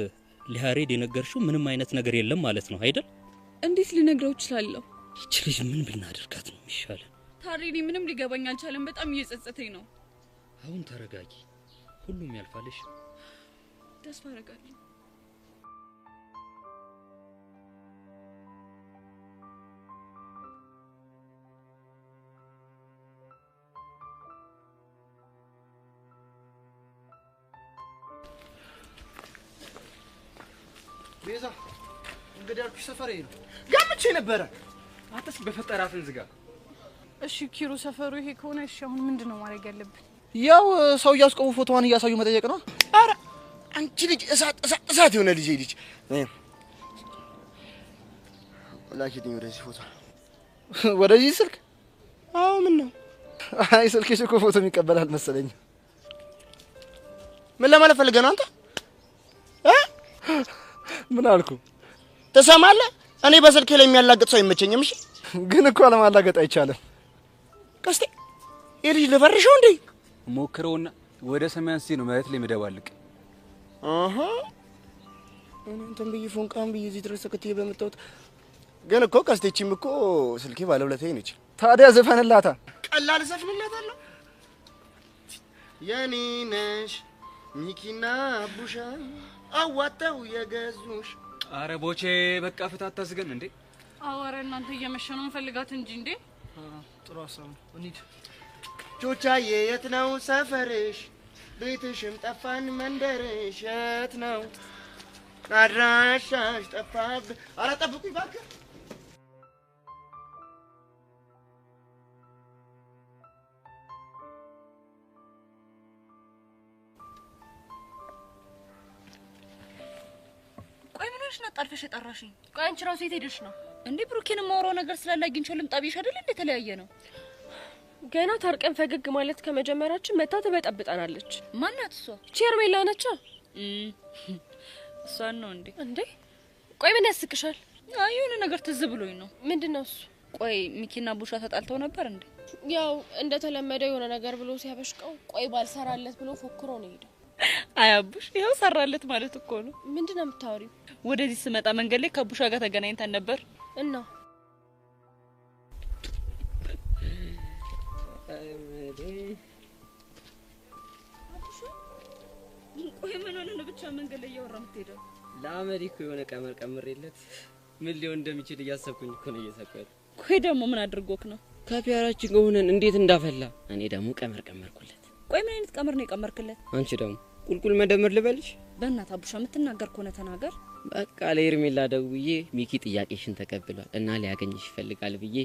Speaker 11: ለያሬድ የነገርሽው ምንም አይነት ነገር የለም ማለት ነው አይደል?
Speaker 12: እንዴት ልነግረው እችላለሁ?
Speaker 11: ይች ልጅ ምን ብናደርጋት ነው የሚሻለው?
Speaker 12: ታሪ እኔ ምንም ሊገባኝ አልቻለም። በጣም እየጸጸተኝ ነው።
Speaker 11: አሁን ተረጋጊ፣ ሁሉም ያልፋልሽ።
Speaker 12: ተስፋ አደርጋለሁ።
Speaker 8: ቤዛ እንግዲህ ያልኩሽ ሰፈሬ ነው።
Speaker 16: ገምቼ ነበረ።
Speaker 6: አንተስ በፈጠራትን ዝጋ።
Speaker 2: እሺ ኪሩ ሰፈሩ ይሄ ከሆነ እሺ አሁን ምንድነው ማድረግ ያለብን?
Speaker 8: ያው ሰው እያስቆሙ ፎቶዋን እያሳዩ መጠየቅ ነው።
Speaker 16: አረ አንቺ ልጅ እሳት የሆነ ልጅ ላኪልኝ ወደዚህ ፎቶ።
Speaker 8: ወደዚህ ስልክ?
Speaker 16: አዎ ምን ነው?
Speaker 8: አይ ስልክሽ እኮ ፎቶ የሚቀበላል መሰለኝ።
Speaker 16: ምን ለማለት ፈልገህ ነው አንተ?
Speaker 8: ምን አልኩ?
Speaker 16: ትሰማለህ? እኔ በስልኬ ላይ የሚያላግጥ ሰው አይመቸኝም። እሺ
Speaker 8: ግን እኮ ለማላገጥ አይቻልም።
Speaker 16: ቀስቴ የልጅ ልፈርሽው እንዴ?
Speaker 6: ሞክረውና ወደ ሰማያን ሲል ነው መሬት ላይ መደባልቅ።
Speaker 16: እንትን ብዬ ፎንቃም ብዬ እዚህ ድረስ ተከትዬ በመጣሁት። ግን እኮ ቀስቴችም እኮ ስልኬ ባለውለታዬ ነች።
Speaker 8: ታዲያ ዘፈንላታ።
Speaker 16: ቀላል ዘፍንላታለሁ። የኔ ነሽ ሚኪና አቡሻ አዋጣው የገዙሽ።
Speaker 6: አረ ቦቼ በቃ ፍታታ ዝገን እንዴ።
Speaker 2: አወረ እናንተ እየመሸነው እንፈልጋት እንጂ እንዴ።
Speaker 8: ጥሩ ሀሳብ ነው። እንሂድ።
Speaker 16: ቾቻዬ የት ነው ሰፈርሽ? ቤትሽም ጠፋን መንደርሽ የት ነው አድራሻሽ ጠፋብህ። ኧረ ጠብቁኝ እባክህ።
Speaker 4: ቆይ ምን ሆነሽ ነው ጣልፈሽ የጠራሽኝ?
Speaker 13: ቆይ አንቺ ራሱ የት ሄደሽ ነው
Speaker 4: እንዴ? ብሩኬን ማውራው ነገር ስላለ አግኝቼው ልምጣ ብዬሽ አይደል እንዴ? ተለያየ ነው
Speaker 5: ገና ታርቀን ፈገግ ማለት ከመጀመራችን መታ ተበጣብጣናለች።
Speaker 4: ማናት እሷ?
Speaker 5: ቼርሜላ ነች።
Speaker 4: እሷን ነው እንዴ?
Speaker 5: እንዴ ቆይ ምን ያስቅሻል?
Speaker 4: አይ የሆነ ነገር ትዝ ብሎኝ ነው።
Speaker 5: ምንድነው እሱ?
Speaker 4: ቆይ ሚኪና ቡሻ ተጣልተው ነበር እንዴ?
Speaker 5: ያው እንደተለመደው የሆነ ነገር ብሎ ሲያበሽቀው ቆይ ባልሰራለት ብሎ ፎክሮ ነው ሄደው።
Speaker 4: አያቡሽ ይሄው ሰራለት ማለት እኮ ነው።
Speaker 5: ምንድነው የምታወሪው?
Speaker 4: ወደዚህ ስመጣ መንገድ ላይ ከቡሻ ጋር ተገናኝተን ነበር
Speaker 5: እና
Speaker 4: ቆይ ምን ሆነ ነው ብቻ መንገድ ላይ እያወራ የምትሄደው?
Speaker 10: ለአመዲ እኮ የሆነ ቀመር ቀምሬለት ምን ሊሆን እንደሚችል እያሰብኩኝ እኮ ነው እየሳቀኝ።
Speaker 4: ቆይ ደግሞ ምን አድርጎክ ነው?
Speaker 10: ከፒያራችን ጋር ሆነን እንዴት እንዳፈላ እኔ ደግሞ ቀመር ቀመርኩለት።
Speaker 4: ቆይ ምን አይነት ቀመር ነው የቀመርክለት?
Speaker 10: አንቺ ደግሞ ቁልቁል መደመር ልበልሽ?
Speaker 4: በእናት አቡሻ የምትናገር ከሆነ ተናገር።
Speaker 10: በቃ ለኤርሜላ ደውዬ ሚኪ ጥያቄሽን ተቀብሏል እና ሊያገኝሽ ይፈልጋል ብዬ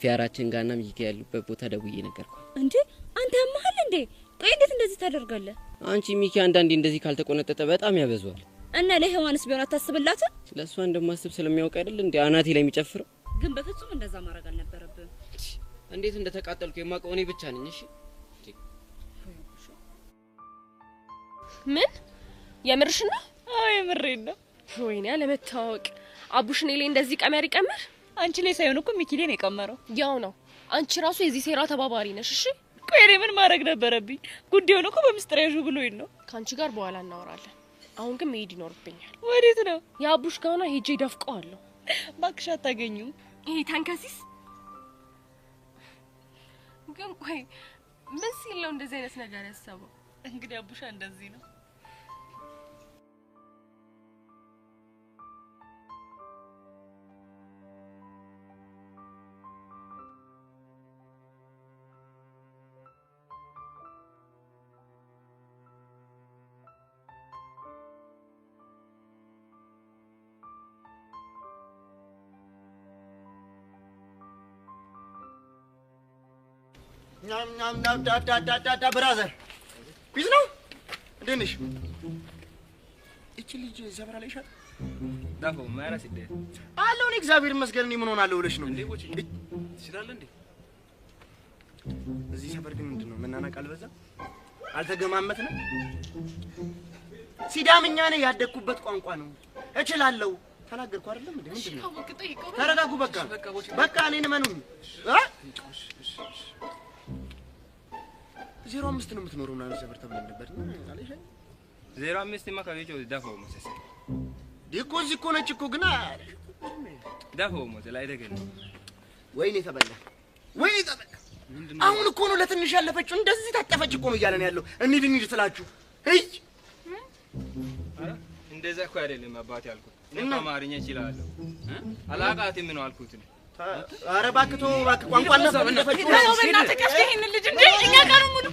Speaker 10: ፒያራችን ጋርና ሚኪ ያሉበት ቦታ ደውዬ ነገርኳት።
Speaker 4: እንዴ አንተ ያመሃል እንዴ? ቆይ እንዴት እንደዚህ ታደርጋለህ?
Speaker 10: አንቺ ሚኪ አንዳንዴ እንደዚህ ካልተቆነጠጠ በጣም ያበዛዋል።
Speaker 4: እና ለሔዋንስ ቢሆን አታስብላት?
Speaker 10: ስለሷ እንደማስብ ስለሚያውቅ አይደል እንዴ አናቴ ላይ የሚጨፍረው?
Speaker 4: ግን በፍጹም እንደዛ ማድረግ አልነበረብህም።
Speaker 10: እንዴት እንደተቃጠልኩ የማውቀው እኔ ብቻ ነኝ። እሺ
Speaker 5: ምን የምርሽና?
Speaker 2: አዎ የምሬን ነው።
Speaker 5: ወይኔ አለመታወቅ። አቡሽ እኔ ላይ እንደዚህ ቀመር ይቀመር?
Speaker 2: አንቺ ላይ ሳይሆን እኮ ሚኪ ላይ ነው የቀመረው።
Speaker 5: ያው ነው። አንቺ ራሱ የዚህ ሴራ ተባባሪ ነሽ። እሺ
Speaker 2: ቆይ እኔ ምን ማድረግ ነበረብኝ? ጉዳዩን እኮ በሚስጥር ያዡ ብሎኝ ነው።
Speaker 5: ካንቺ ጋር በኋላ እናወራለን። አሁን ግን መሄድ ይኖርብኛል።
Speaker 2: ወዴት ነው?
Speaker 5: የአቡሽ ጋና ሄጄ ደፍቀዋለሁ።
Speaker 2: ባክሽ አታገኙ።
Speaker 5: ይሄ ታንከሲስ ግን ቆይ ምን ሲል ነው እንደዚህ አይነት ነገር ያሰበው?
Speaker 2: እንግዲህ አቡሻ እንደዚህ ነው።
Speaker 16: ብራዘር ቢዝ ነው እንዴት ነሽ? እቺ ልጅ ዘብራ ላይ ሻት
Speaker 6: ዳፎ ማራስ ይደ
Speaker 16: አለው ነው እግዚአብሔር ይመስገን። እኔ ምን ሆናለሁ ብለሽ ነው
Speaker 6: እንዴ? ወጪ ትችላለህ እንዴ?
Speaker 16: እዚህ ሰፈር ግን ምንድነው መናናቅ አልበዛ? አልተገማመትንም? ሲዳምኛ ነው ያደኩበት ቋንቋ ነው እችላለሁ። ተናገርኩ አይደለም እንዴ? ምንድነው? ተረጋጉ። በቃ እኔን መኑኝ። 05 ነው የምትኖረው እና ሰፈር ተብለን ነበር አለሽ?
Speaker 6: 05 ማካቤጆ ዳፎ መሰሰ
Speaker 16: ዲኮ እዚህ እኮ ነች እኮ ግን
Speaker 6: ዳፎ ሞተ ላይ ደገነ
Speaker 16: ወይኔ ተበላ አሁን እኮ ነው ለትንሽ ያለፈችው እንደዚህ ታጠፈች እኮ ነው እያለን ያለው። እንሂድ ትላችሁ እይ
Speaker 6: እንደዛ እኮ አይደለም አባቴ ያልኩት። እኔ አማርኛ እችላለሁ አላቃትም ነው አልኩት።
Speaker 16: ኧረ እባክህ ተው እባክህ ቋንቋ ለፈለፈች
Speaker 2: ነው በእናትህ ቀስ ይሄን ልጅ እንዴ እኛ ጋር ሙሉ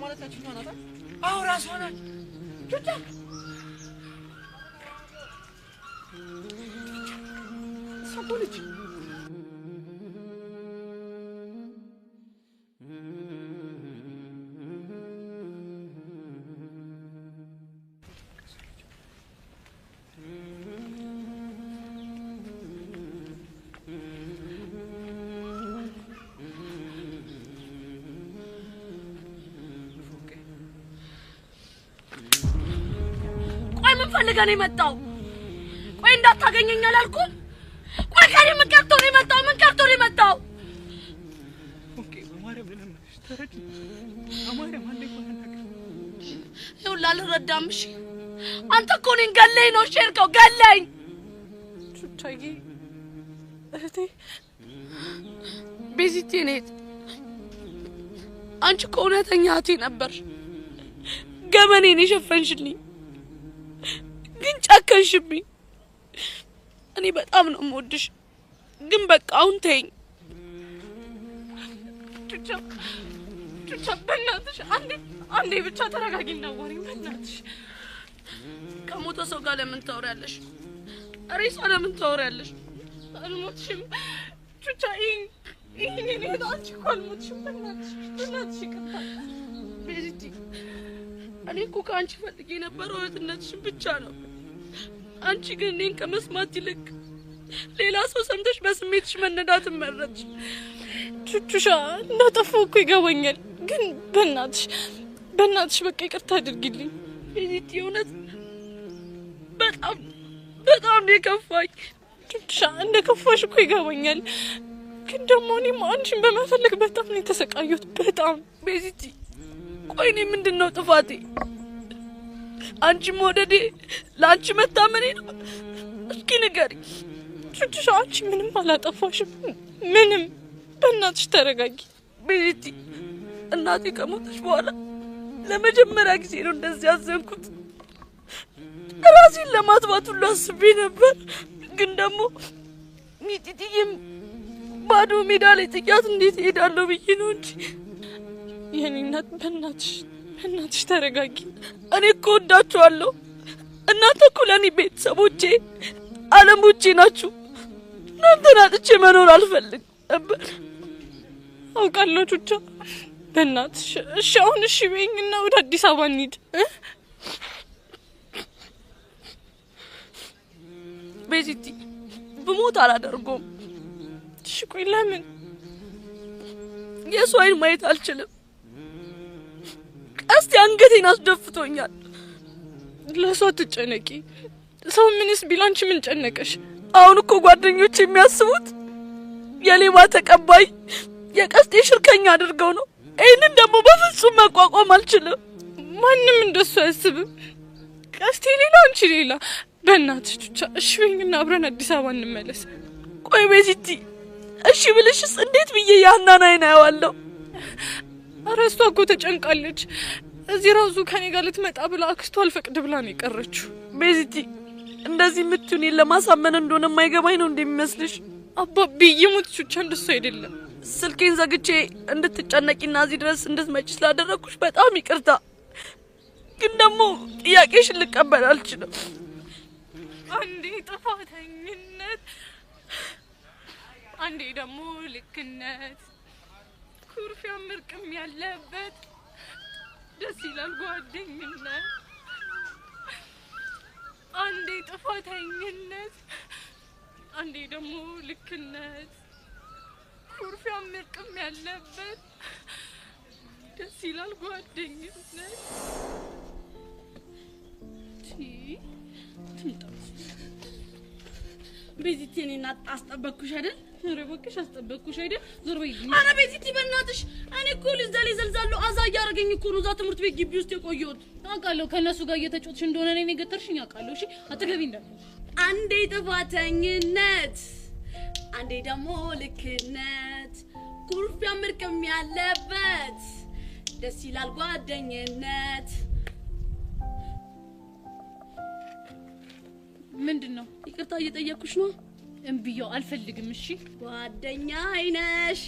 Speaker 16: ማለታችን ናታ። አዎ ራሷ ናት። ቹቻ ሰቦልጅ
Speaker 1: ፈልገህ ነው የመጣው? ቆይ እንዳታገኘኝ አላልኩም? ቆይ ከኔ ምን ቀርቶ ነው የመጣው? ምን ቀርቶ ነው የመጣው?
Speaker 6: ኦኬ በማርያም ለነሽ ተረጂ በማርያም አንዴ ቆንተከ
Speaker 1: ይኸውልህ አልረዳም። እሺ አንተ እኮ እኔን ገለኝ ነው ሸርከው ገለኝ።
Speaker 5: ቹቻዬ እህቴ ቤዚቴ ነች።
Speaker 1: አንቺ እኮ እውነተኛ እህቴ ነበርሽ። ገመኔን የሸፈንሽልኝ ግን ጨከንሽብኝ። እኔ በጣም ነው የምወድሽ፣ ግን በቃ አሁን ተይኝ።
Speaker 2: ቹቻ በእናትሽ አንዴ ብቻ ተረጋጊና ወሬ በእናትሽ።
Speaker 1: ከሞተ ሰው ጋር ለምን ታወሪያለሽ? ሬሳ ለምን ታወሪያለሽ?
Speaker 2: አልሞትሽም ቹቻ። ይሄኔ አንቺ እኮ አልሞትሽም። በእናትሽ ይቅርታ
Speaker 1: ቤዚቲ። እኔ እኮ ከአንቺ ፈልጌ የነበረው እህትነትሽን ብቻ ነው። አንቺ ግን እኔን ከመስማት ይልቅ ሌላ ሰው ሰምተሽ በስሜትሽ መነዳትን መረጥሽ።
Speaker 2: ቹቹሻ እንዳጠፋሁ እኮ ይገባኛል፣ ግን በእናትሽ በቃ ይቅርታ አድርጊልኝ።
Speaker 1: ቤዚቲ እውነት በጣም ነው የከፋኝ።
Speaker 2: ቹቹሻ እንደ ከፋሽ እኮ ይገባኛል፣ ግን ደግሞ እኔም አንቺን በመፈለግ በጣም ነው የተሰቃየሁት። በጣም
Speaker 1: ቤዚቲ። ቆይ እኔ ምንድን ነው ጥፋቴ? አንቺ መውደዴ ለአንቺ መታመኔ ነው? እስኪ ንገሪ።
Speaker 2: ቹቹሻ አንቺ ምንም አላጠፋሽም፣ ምንም። በእናትሽ ተረጋጊ
Speaker 1: ቤዚቲ። እናቴ ከሞተች በኋላ ለመጀመሪያ ጊዜ ነው እንደዚህ ያዘንኩት። ራሴን ለማጥፋት ሁሉ አስቤ ነበር፣ ግን ደግሞ ሚጢጢዬም ባዶ ሜዳ ላይ ጥያት እንዴት እሄዳለሁ ብዬ ነው እንጂ።
Speaker 2: የኔ እናት በእናትሽ ተረጋጊ።
Speaker 1: እኔ እኮ ወዳችኋለሁ። እናንተ እኮ ለእኔ ቤተሰቦቼ፣ ዓለሞቼ ናችሁ። እናንተን አጥቼ መኖር አልፈልግም ነበር።
Speaker 2: አውቃለሁ ቹቻ። በእናትሽ እሺ፣ አሁን እሺ በይኝና ወደ አዲስ አበባ እንሂድ።
Speaker 1: ቤዚቲ ብሞት አላደርገውም።
Speaker 2: እሺ ቆይ ለምን?
Speaker 1: የሰው ዓይን ማየት አልችልም። ቀስቴ አንገቴን አስደፍቶኛል።
Speaker 2: ለሰው አትጨነቂ። ሰው ምንስ ቢል አንቺ ምን ጨነቀሽ?
Speaker 1: አሁን እኮ ጓደኞች የሚያስቡት የሌባ ተቀባይ የቀስቴ ሽርከኛ አድርገው ነው። ይህንን ደግሞ በፍጹም መቋቋም አልችልም።
Speaker 2: ማንም እንደሱ አያስብም። ቀስቴ ሌላ፣ አንቺ ሌላ። በእናትሽ ቹቻ እሺ በይኝና አብረን አዲስ አበባ እንመለስ።
Speaker 1: ቆይ ቤዚቲ፣ እሺ ብልሽስ እንዴት ብዬ ያናን አይን አየዋለሁ?
Speaker 2: ኧረ እሷ እኮ ተጨንቃለች። እዚህ ራሱ ከኔ ጋር ልትመጣ ብላ አክስቷ አልፈቅድ ብላ ነው የቀረችው።
Speaker 1: ቤዚቲ፣ እንደዚህ የምትሆን ለማሳመን እንደሆነ የማይገባኝ ነው እንደሚመስልሽ?
Speaker 2: አባቢ ይሙት ቹቻ፣ እንደሱ አይደለም።
Speaker 1: ስልኬን ዘግቼ እንድትጨነቂና እዚህ ድረስ እንድትመጪ ስላደረኩሽ በጣም ይቅርታ። ግን ደግሞ ጥያቄሽን ልቀበል አልችልም።
Speaker 2: አንዴ ጥፋተኝነት፣ አንዴ ደግሞ ልክነት፣ ኩርፊያ ምርቅም ያለበት ደስ ይላል ጓደኝነት። አንዴ ጥፋተኝነት፣ አንዴ ደግሞ ልክነት፣ ኩርፊያ ምርቅም ያለበት ደስ ይላል ጓደኝነት።
Speaker 1: ቤዚቲ፣ እኔና አስጠበቅኩሽ አይደል?
Speaker 2: ኧረ እባክሽ አስጠበቅኩሽ አይደል? ዞር በይ።
Speaker 1: ኧረ ቤዚቲ በእናትሽ፣ እኔ እኮ ልዛ ላይ ዘልዛለሁ። አዛ እያደረገኝ እኮ ነው እዛ ትምህርት ቤት ግቢ ውስጥ የቆየሁት።
Speaker 2: አውቃለሁ ከእነሱ ጋር እየተጫወትሽ እንደሆነ እኔ የገጠርሽኝ አውቃለሁ። እሺ አትገቢ እንዳትል።
Speaker 1: አንዴ ጥፋተኝነት፣ አንዴ ደግሞ ልክነት፣ ኩርፊያ ምርቅም ያለበት ደስ ይላል ጓደኝነት።
Speaker 2: ምንድን ነው?
Speaker 1: ይቅርታ እየጠየቅኩሽ ነው።
Speaker 2: እምብዬው አልፈልግም። እሺ
Speaker 1: ጓደኛ አይነሽ።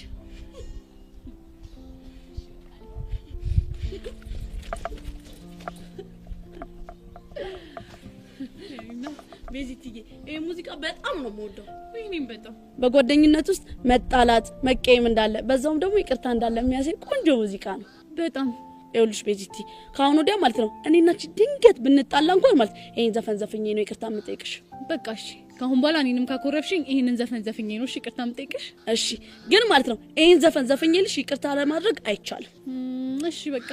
Speaker 1: ቤዚቲዬ፣ ይሄ ሙዚቃ በጣም ነው የምወደው።
Speaker 2: ወይኔም በጣም
Speaker 1: በጓደኝነት ውስጥ መጣላት መቀየም እንዳለ በዛውም ደግሞ ይቅርታ እንዳለ የሚያሳይ ቆንጆ ሙዚቃ ነው በጣም። ይኸውልሽ ቤዚቲ፣ ከአሁን ወዲያ ማለት ነው እኔና አንቺ ድንገት ብንጣላ እንኳን ማለት ይሄን ዘፈን ዘፍኜ ነው ይቅርታ የምጠይቅሽ።
Speaker 2: በቃ እሺ፣ ከአሁን በኋላ እኔንም ካኮረፍሽኝ ይሄንን ዘፈን ዘፍኜ ነው እሺ ይቅርታ የምጠይቅሽ።
Speaker 1: እሺ፣ ግን ማለት ነው ይሄን ዘፈን ዘፍኜልሽ ይቅርታ ለማድረግ አይቻልም።
Speaker 2: እሺ በቃ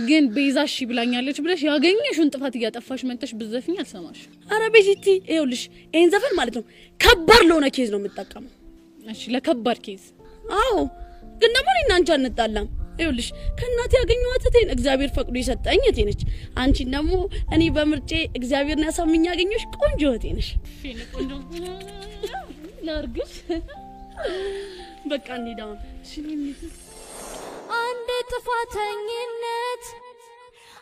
Speaker 2: ግን ቤዛ እሺ ብላኛለች ብለሽ ያገኘሽውን ጥፋት እያጠፋሽ መጥተሽ ብትዘፍኝ አልሰማሽ።
Speaker 1: አረ ቤዚቲ፣ ይኸውልሽ ይሄን ዘፈን ማለት ነው ከባድ ለሆነ ኬዝ ነው የምጠቀመው።
Speaker 2: እሺ ለከባድ ኬዝ?
Speaker 1: አዎ፣ ግን ደግሞ እኔና አንቺ አንጣላም። ይኸውልሽ ከእናቴ ያገኘኋት እህቴን እግዚአብሔር ፈቅዶ የሰጠኝ እህቴ ነች። አንቺን ደግሞ እኔ በምርጬ እግዚአብሔርን ያሳምኝ ያገኘሁሽ ቆንጆ እህቴ ነሽ።
Speaker 2: እሺ ቆንጆ ላርግሽ።
Speaker 1: በቃ እንሂድ አሁን።
Speaker 2: እሺ
Speaker 3: አንዴ ጥፋተኝነት፣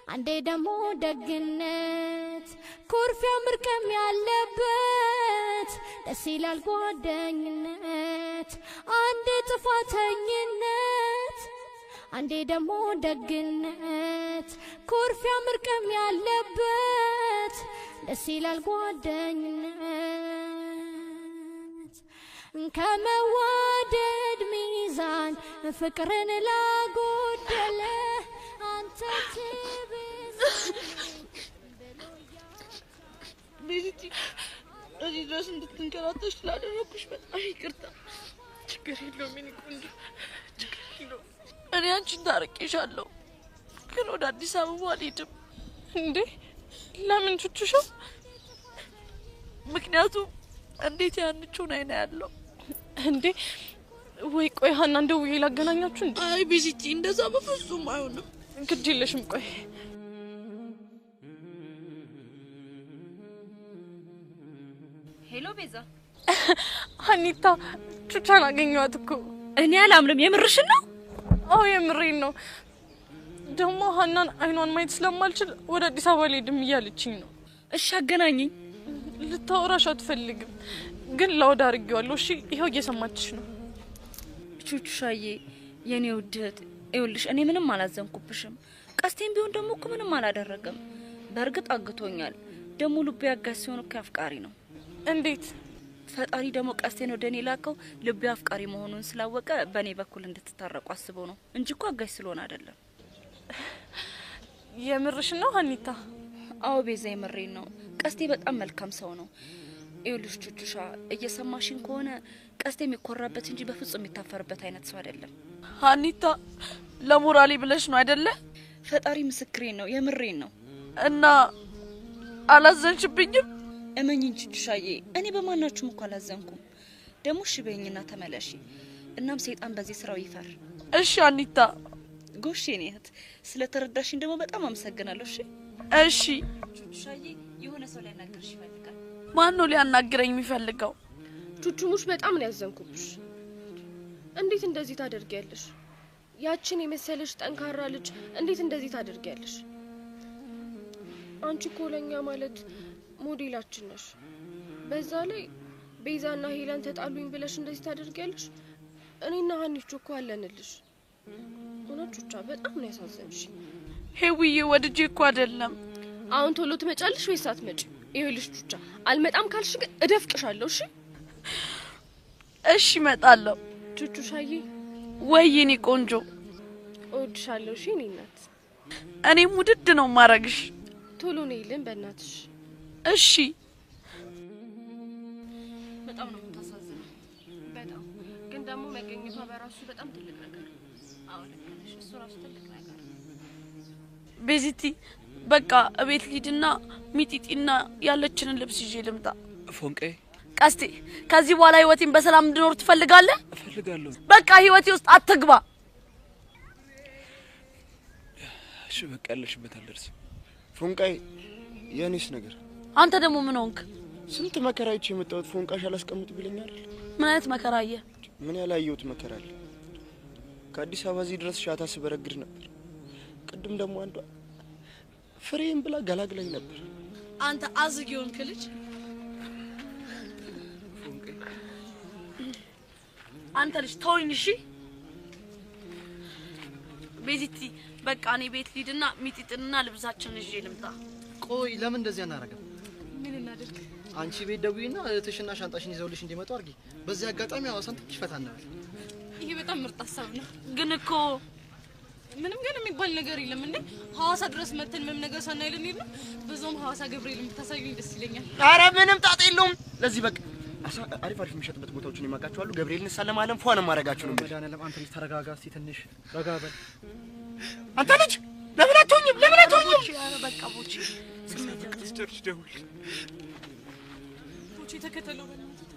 Speaker 3: አንዴ ደግሞ ደግነት፣ ኩርፊያ ምርቅም ያለበት ደስ ይላል ጓደኝነት። አንዴ ጥፋተኝነት፣ አንዴ ደግሞ ደግነት ኩርፊያ ምርቀም ያለበት ደስ ይላል ጓደኝነት ከመዋደድ ሚዛን ፍቅርን ላጎደለ አንተ ትብስ
Speaker 1: ቤቲ እዚህ ድረስ እንድትንከራተሽ ስላደረኩሽ በጣም ይቅርታ። ችግር የለውም የኔ ቆንጆ፣ ችግር የለውም። እኔ አንቺን ታርቄሻለሁ፣ ግን ወደ አዲስ አበባ አልሄድም።
Speaker 2: እንዴ ለምን ቹቹሻ?
Speaker 1: ምክንያቱም እንዴት ያንቹን አይና ያለው
Speaker 2: እንዴ ወይ ቆይ ሀና እንደውዬ ላገናኛችሁ እንዴ?
Speaker 1: አይ ቤዚቲ እንደዛ በፍጹም አይሆንም።
Speaker 2: ግድ የለሽም ቆይ
Speaker 4: ሄሎ ቤዛ።
Speaker 2: ሀኒታ ቹቻን አገኘኋት እኮ።
Speaker 4: እኔ አላምንም። የምርሽን ነው?
Speaker 2: አዎ የምሬን ነው። ደግሞ ሀናን አይኗን ማየት ስለማልችል ወደ አዲስ አበባ ልሄድም እያለችኝ ነው።
Speaker 4: እሺ አገናኘኝ።
Speaker 2: ልታወራሽ አትፈልግም ግን ላውድ አድርጌዋለሁ። እሺ ይኸው እየሰማችሽ ነው።
Speaker 4: ቹቹሻዬ የኔ ውድት ይኸውልሽ፣ እኔ ምንም አላዘንኩብሽም። ቀስቴም ቢሆን ደግሞ እኮ ምንም አላደረገም። በእርግጥ አግቶኛል። ደግሞ ልቤ ያጋስ ሲሆን እኮ አፍቃሪ ነው።
Speaker 2: እንዴት?
Speaker 4: ፈጣሪ ደግሞ ቀስቴን ወደ እኔ ላከው ልቤ አፍቃሪ መሆኑን ስላወቀ በእኔ በኩል እንድትታረቁ አስበው ነው እንጂ እኮ አጋሽ ስለሆነ አይደለም።
Speaker 2: የምርሽ ነው ሀኒታ?
Speaker 4: አዎ ቤዛ የምሬን ነው። ቀስቴ በጣም መልካም ሰው ነው። ይኸውልሽ ቹቹሻ እየሰማሽኝ ከሆነ ቀስቴ የሚኮራበት እንጂ በፍጹም የሚታፈርበት አይነት ሰው አይደለም።
Speaker 1: ሀኒታ ለሞራሌ ብለሽ ነው አይደለ?
Speaker 4: ፈጣሪ ምስክሬን ነው፣ የምሬን ነው።
Speaker 1: እና አላዘንሽብኝም?
Speaker 4: እመኝኝ ቹቹሻዬ፣ እኔ በማናችሁም እኮ አላዘንኩም። ደግሞ እሺ በይኝና ተመለሺ። እናም ሰይጣን በዚህ ስራው ይፈር።
Speaker 1: እሺ ሀኒታ።
Speaker 4: ጎሽ የኔ እህት፣ ስለተረዳሽኝ ደግሞ በጣም አመሰግናለሁ። እሺ
Speaker 1: እሺ።
Speaker 4: ቹቹሻዬ የሆነ ሰው ሊያናግርሽ ይፈልጋል።
Speaker 1: ማን ነው ሊያናግረኝ የሚፈልገው?
Speaker 5: ቹቹሙሽ በጣም ነው ያዘንኩብሽ። እንዴት እንደዚህ ታደርጊያለሽ? ያችን የመሰለሽ ጠንካራ ልጅ እንዴት እንደዚህ ታደርጊያለሽ? አንቺ እኮ ለኛ ማለት ሞዴላችን ነሽ። በዛ ላይ ቤዛና ሄለን ተጣሉኝ ብለሽ እንደዚህ ታደርጊያለሽ? እኔና ሀኒቾ እኮ አለንልሽ። እውነት ቹቻ በጣም ነው ያሳዘንሽ።
Speaker 1: ሄዊዬ ወድጄ እኮ አይደለም።
Speaker 5: አሁን ቶሎ ትመጫለሽ ወይስ አትመጪም? ይኸውልሽ ቹቻ አልመጣም ካልሽ ግን እደፍቅሻለሁ። እሺ
Speaker 1: እሺ እመጣለሁ።
Speaker 5: ቹቹሻዬ
Speaker 1: ወይኔ ቆንጆ
Speaker 5: እወድሻለሁ። እሺ እኔ እናት
Speaker 1: እኔም ውድድ ነው ማረግሽ።
Speaker 5: ቶሎ ነይልን በእናትሽ።
Speaker 1: እሺ።
Speaker 4: በጣም ነው የምታሳዝነው።
Speaker 5: በጣም ግን ደግሞ መገኘቷ በራሱ በጣም ትልቅ ነገር።
Speaker 4: አዎ ልክ ነሽ። እሱ ራሱ ትልቅ ነገር።
Speaker 1: ቤዚቲ በቃ እቤት ሊድና ሚጢጢና ያለችንን ልብስ ይዤ ልምጣ።
Speaker 6: ፎንቄ
Speaker 1: ቀስቴ ከዚህ በኋላ ህይወቴን በሰላም እንድኖር ትፈልጋለህ?
Speaker 6: እፈልጋለሁ።
Speaker 1: በቃ ህይወቴ ውስጥ አትግባ።
Speaker 6: እሺ በቃ ያለሽበት አልደርስም።
Speaker 16: ፎንቃይ የኔስ ነገር?
Speaker 1: አንተ ደግሞ ምን ሆንክ?
Speaker 16: ስንት መከራ አይቼ የመጣሁት ፎንቃሽ አላስቀምጥ ብለኛል።
Speaker 1: ምን አይነት መከራ አየህ?
Speaker 16: ምን ያላየሁት መከራ አለ? ከአዲስ አበባ እዚህ ድረስ ሻታ ስበረግድ ነበር። ቅድም ደግሞ አንዷ ፍሬም ብላ ገላግላኝ ነበር።
Speaker 1: አንተ አዝጊውን ክልጅ አንተ ልጅ ተወኝ። እሺ ቤዚቲ በቃ እኔ ቤት ሊድና ሚጢጥንና ልብሳችንን ይዤ ልምጣ።
Speaker 8: ቆይ ለምን እንደዚህ አናረጋም?
Speaker 2: ምን እናድርግ?
Speaker 8: አንቺ ቤት ደውይና እህትሽና ሻንጣሽን ይዘውልሽ እንዲመጡ አድርጊ። በዚህ አጋጣሚ ሐዋሳን ትንሽ ፈታ እንበል።
Speaker 2: ይሄ በጣም ምርጥ ሀሳብ ነው።
Speaker 1: ግን እኮ
Speaker 2: ምንም ግን የሚባል ነገር የለም እንዴ። ሐዋሳ ድረስ መተን ምንም ነገር ሳናይል እንሂድ ነው። በዛውም ሐዋሳ ገብርኤል የምታሳዩኝ ደስ ይለኛል።
Speaker 16: አረ ምንም ጣጣ የለውም። ለዚህ በቃ አሪፍ አሪፍ የሚሸጥበት ቦታዎችን ይማቃቸዋሉ። ገብርኤልን ሳለማለም ፏን ማረጋችሁ ነው።
Speaker 8: መድኃኒዓለም አንተ ልጅ ተረጋጋ እስቲ ትንሽ ረጋ በል።
Speaker 16: አንተ ልጅ ለምን አትሆኝም? ለምን አትሆኝም?
Speaker 1: ኧረ በቃ ቦቼ
Speaker 6: ስትጨርሽ ደውል።
Speaker 2: ቦቼ ተከተለው በእናትህ።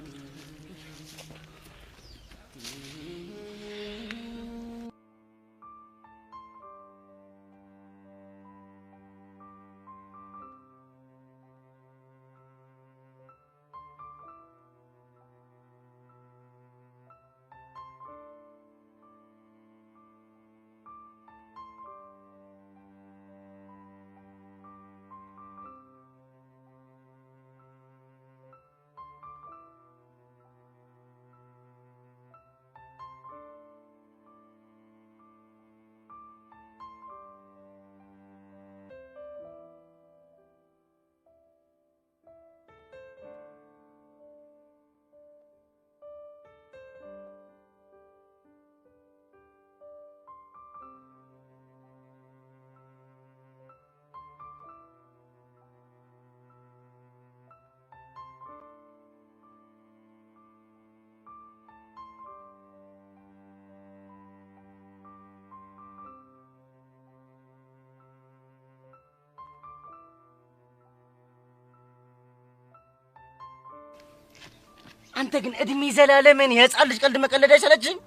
Speaker 9: አንተ ግን እድሜ ዘላለምን የህፃን ልጅ ቀልድ መቀለድ አይሰለችም?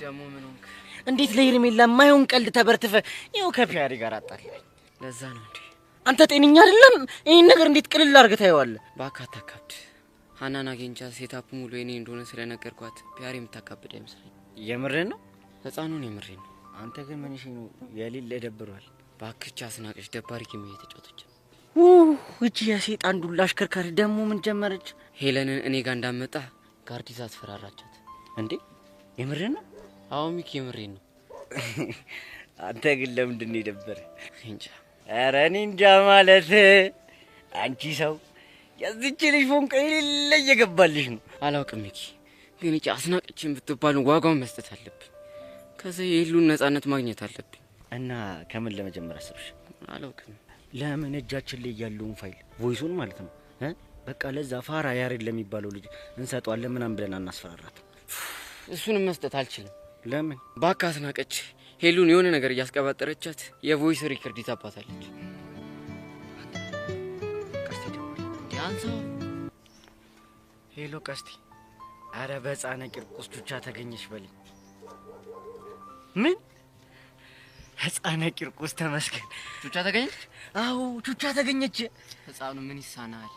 Speaker 10: ደግሞ ምን ሆንክ?
Speaker 9: እንዴት ለሄርሜላ የማይሆን ቀልድ ተበርትፈ ይኸው ከፒያሪ ጋር አጣላኝ።
Speaker 10: ለዛ ነው እንዴ?
Speaker 9: አንተ ጤነኛ አይደለም። ይሄን ነገር እንዴት ቅልል አድርገህ ታየዋለህ?
Speaker 10: እባክህ አታካብድ። ሀናን አግኝቻ ሴታፑ ሙሉ የኔ እንደሆነ ስለነገርኳት ፒያሪ የምታካብድ አይመስለኝ።
Speaker 9: የምርህን ነው?
Speaker 10: ህፃኑን የምሬን ነው።
Speaker 9: አንተ ግን ምን ነው የሌለ ደብሯል።
Speaker 10: እባክህ አስናቀሽ ደባሪ ጌም እየተጫወተች
Speaker 9: እቺ የሰይጣን ዱላ አሽከርካሪ ደግሞ ምን ጀመረች?
Speaker 10: ሄለንን እኔ ጋር እንዳመጣ ጋርዲዛ አስፈራራቻት።
Speaker 9: እንዴ የምርህን ነው?
Speaker 10: አዎ ሚኪ የምሬን ነው።
Speaker 9: አንተ ግን ለምንድን ነው የደበረ?
Speaker 10: እንጃ።
Speaker 9: ኧረ እኔ እንጃ ማለት አንቺ ሰው የዚች ልጅ ፎንቃ የሌለ እየገባልሽ ነው።
Speaker 10: አላውቅም ሚኪ፣ ግን እቺ አስናቀችን ብትባል ዋጋውን መስጠት አለብኝ። ከዛ የሄሉን ነፃነት ማግኘት አለብኝ።
Speaker 9: እና ከምን ለመጀመር አሰብሽ?
Speaker 10: አላውቅም።
Speaker 9: ለምን እጃችን ላይ ያለውን ፋይል ቮይሱን ማለት ነው በቃ ለዛ ፋራ ያሬድ ለሚባለው ልጅ እንሰጠዋለን ምናምን ብለን አናስፈራራት?
Speaker 10: እሱንም መስጠት አልችልም።
Speaker 9: ለምን?
Speaker 10: እባክህ አስናቀች ሄሉን የሆነ ነገር እያስቀባጠረቻት የቮይስ ሪከርድ ይዛባታለች።
Speaker 9: ቀስቲ ደውል ያንሳው። ሄሎ ቀስቲ፣ አረ በሕፃነ ቂርቆስ ቹቻ ተገኘች በልኝ። ምን? ሕፃነ ቂርቆስ ተመስገን።
Speaker 10: ቹቻ ተገኘች?
Speaker 9: አዎ ቹቻ ተገኘች።
Speaker 10: ሕፃኑ ምን ይሳናል?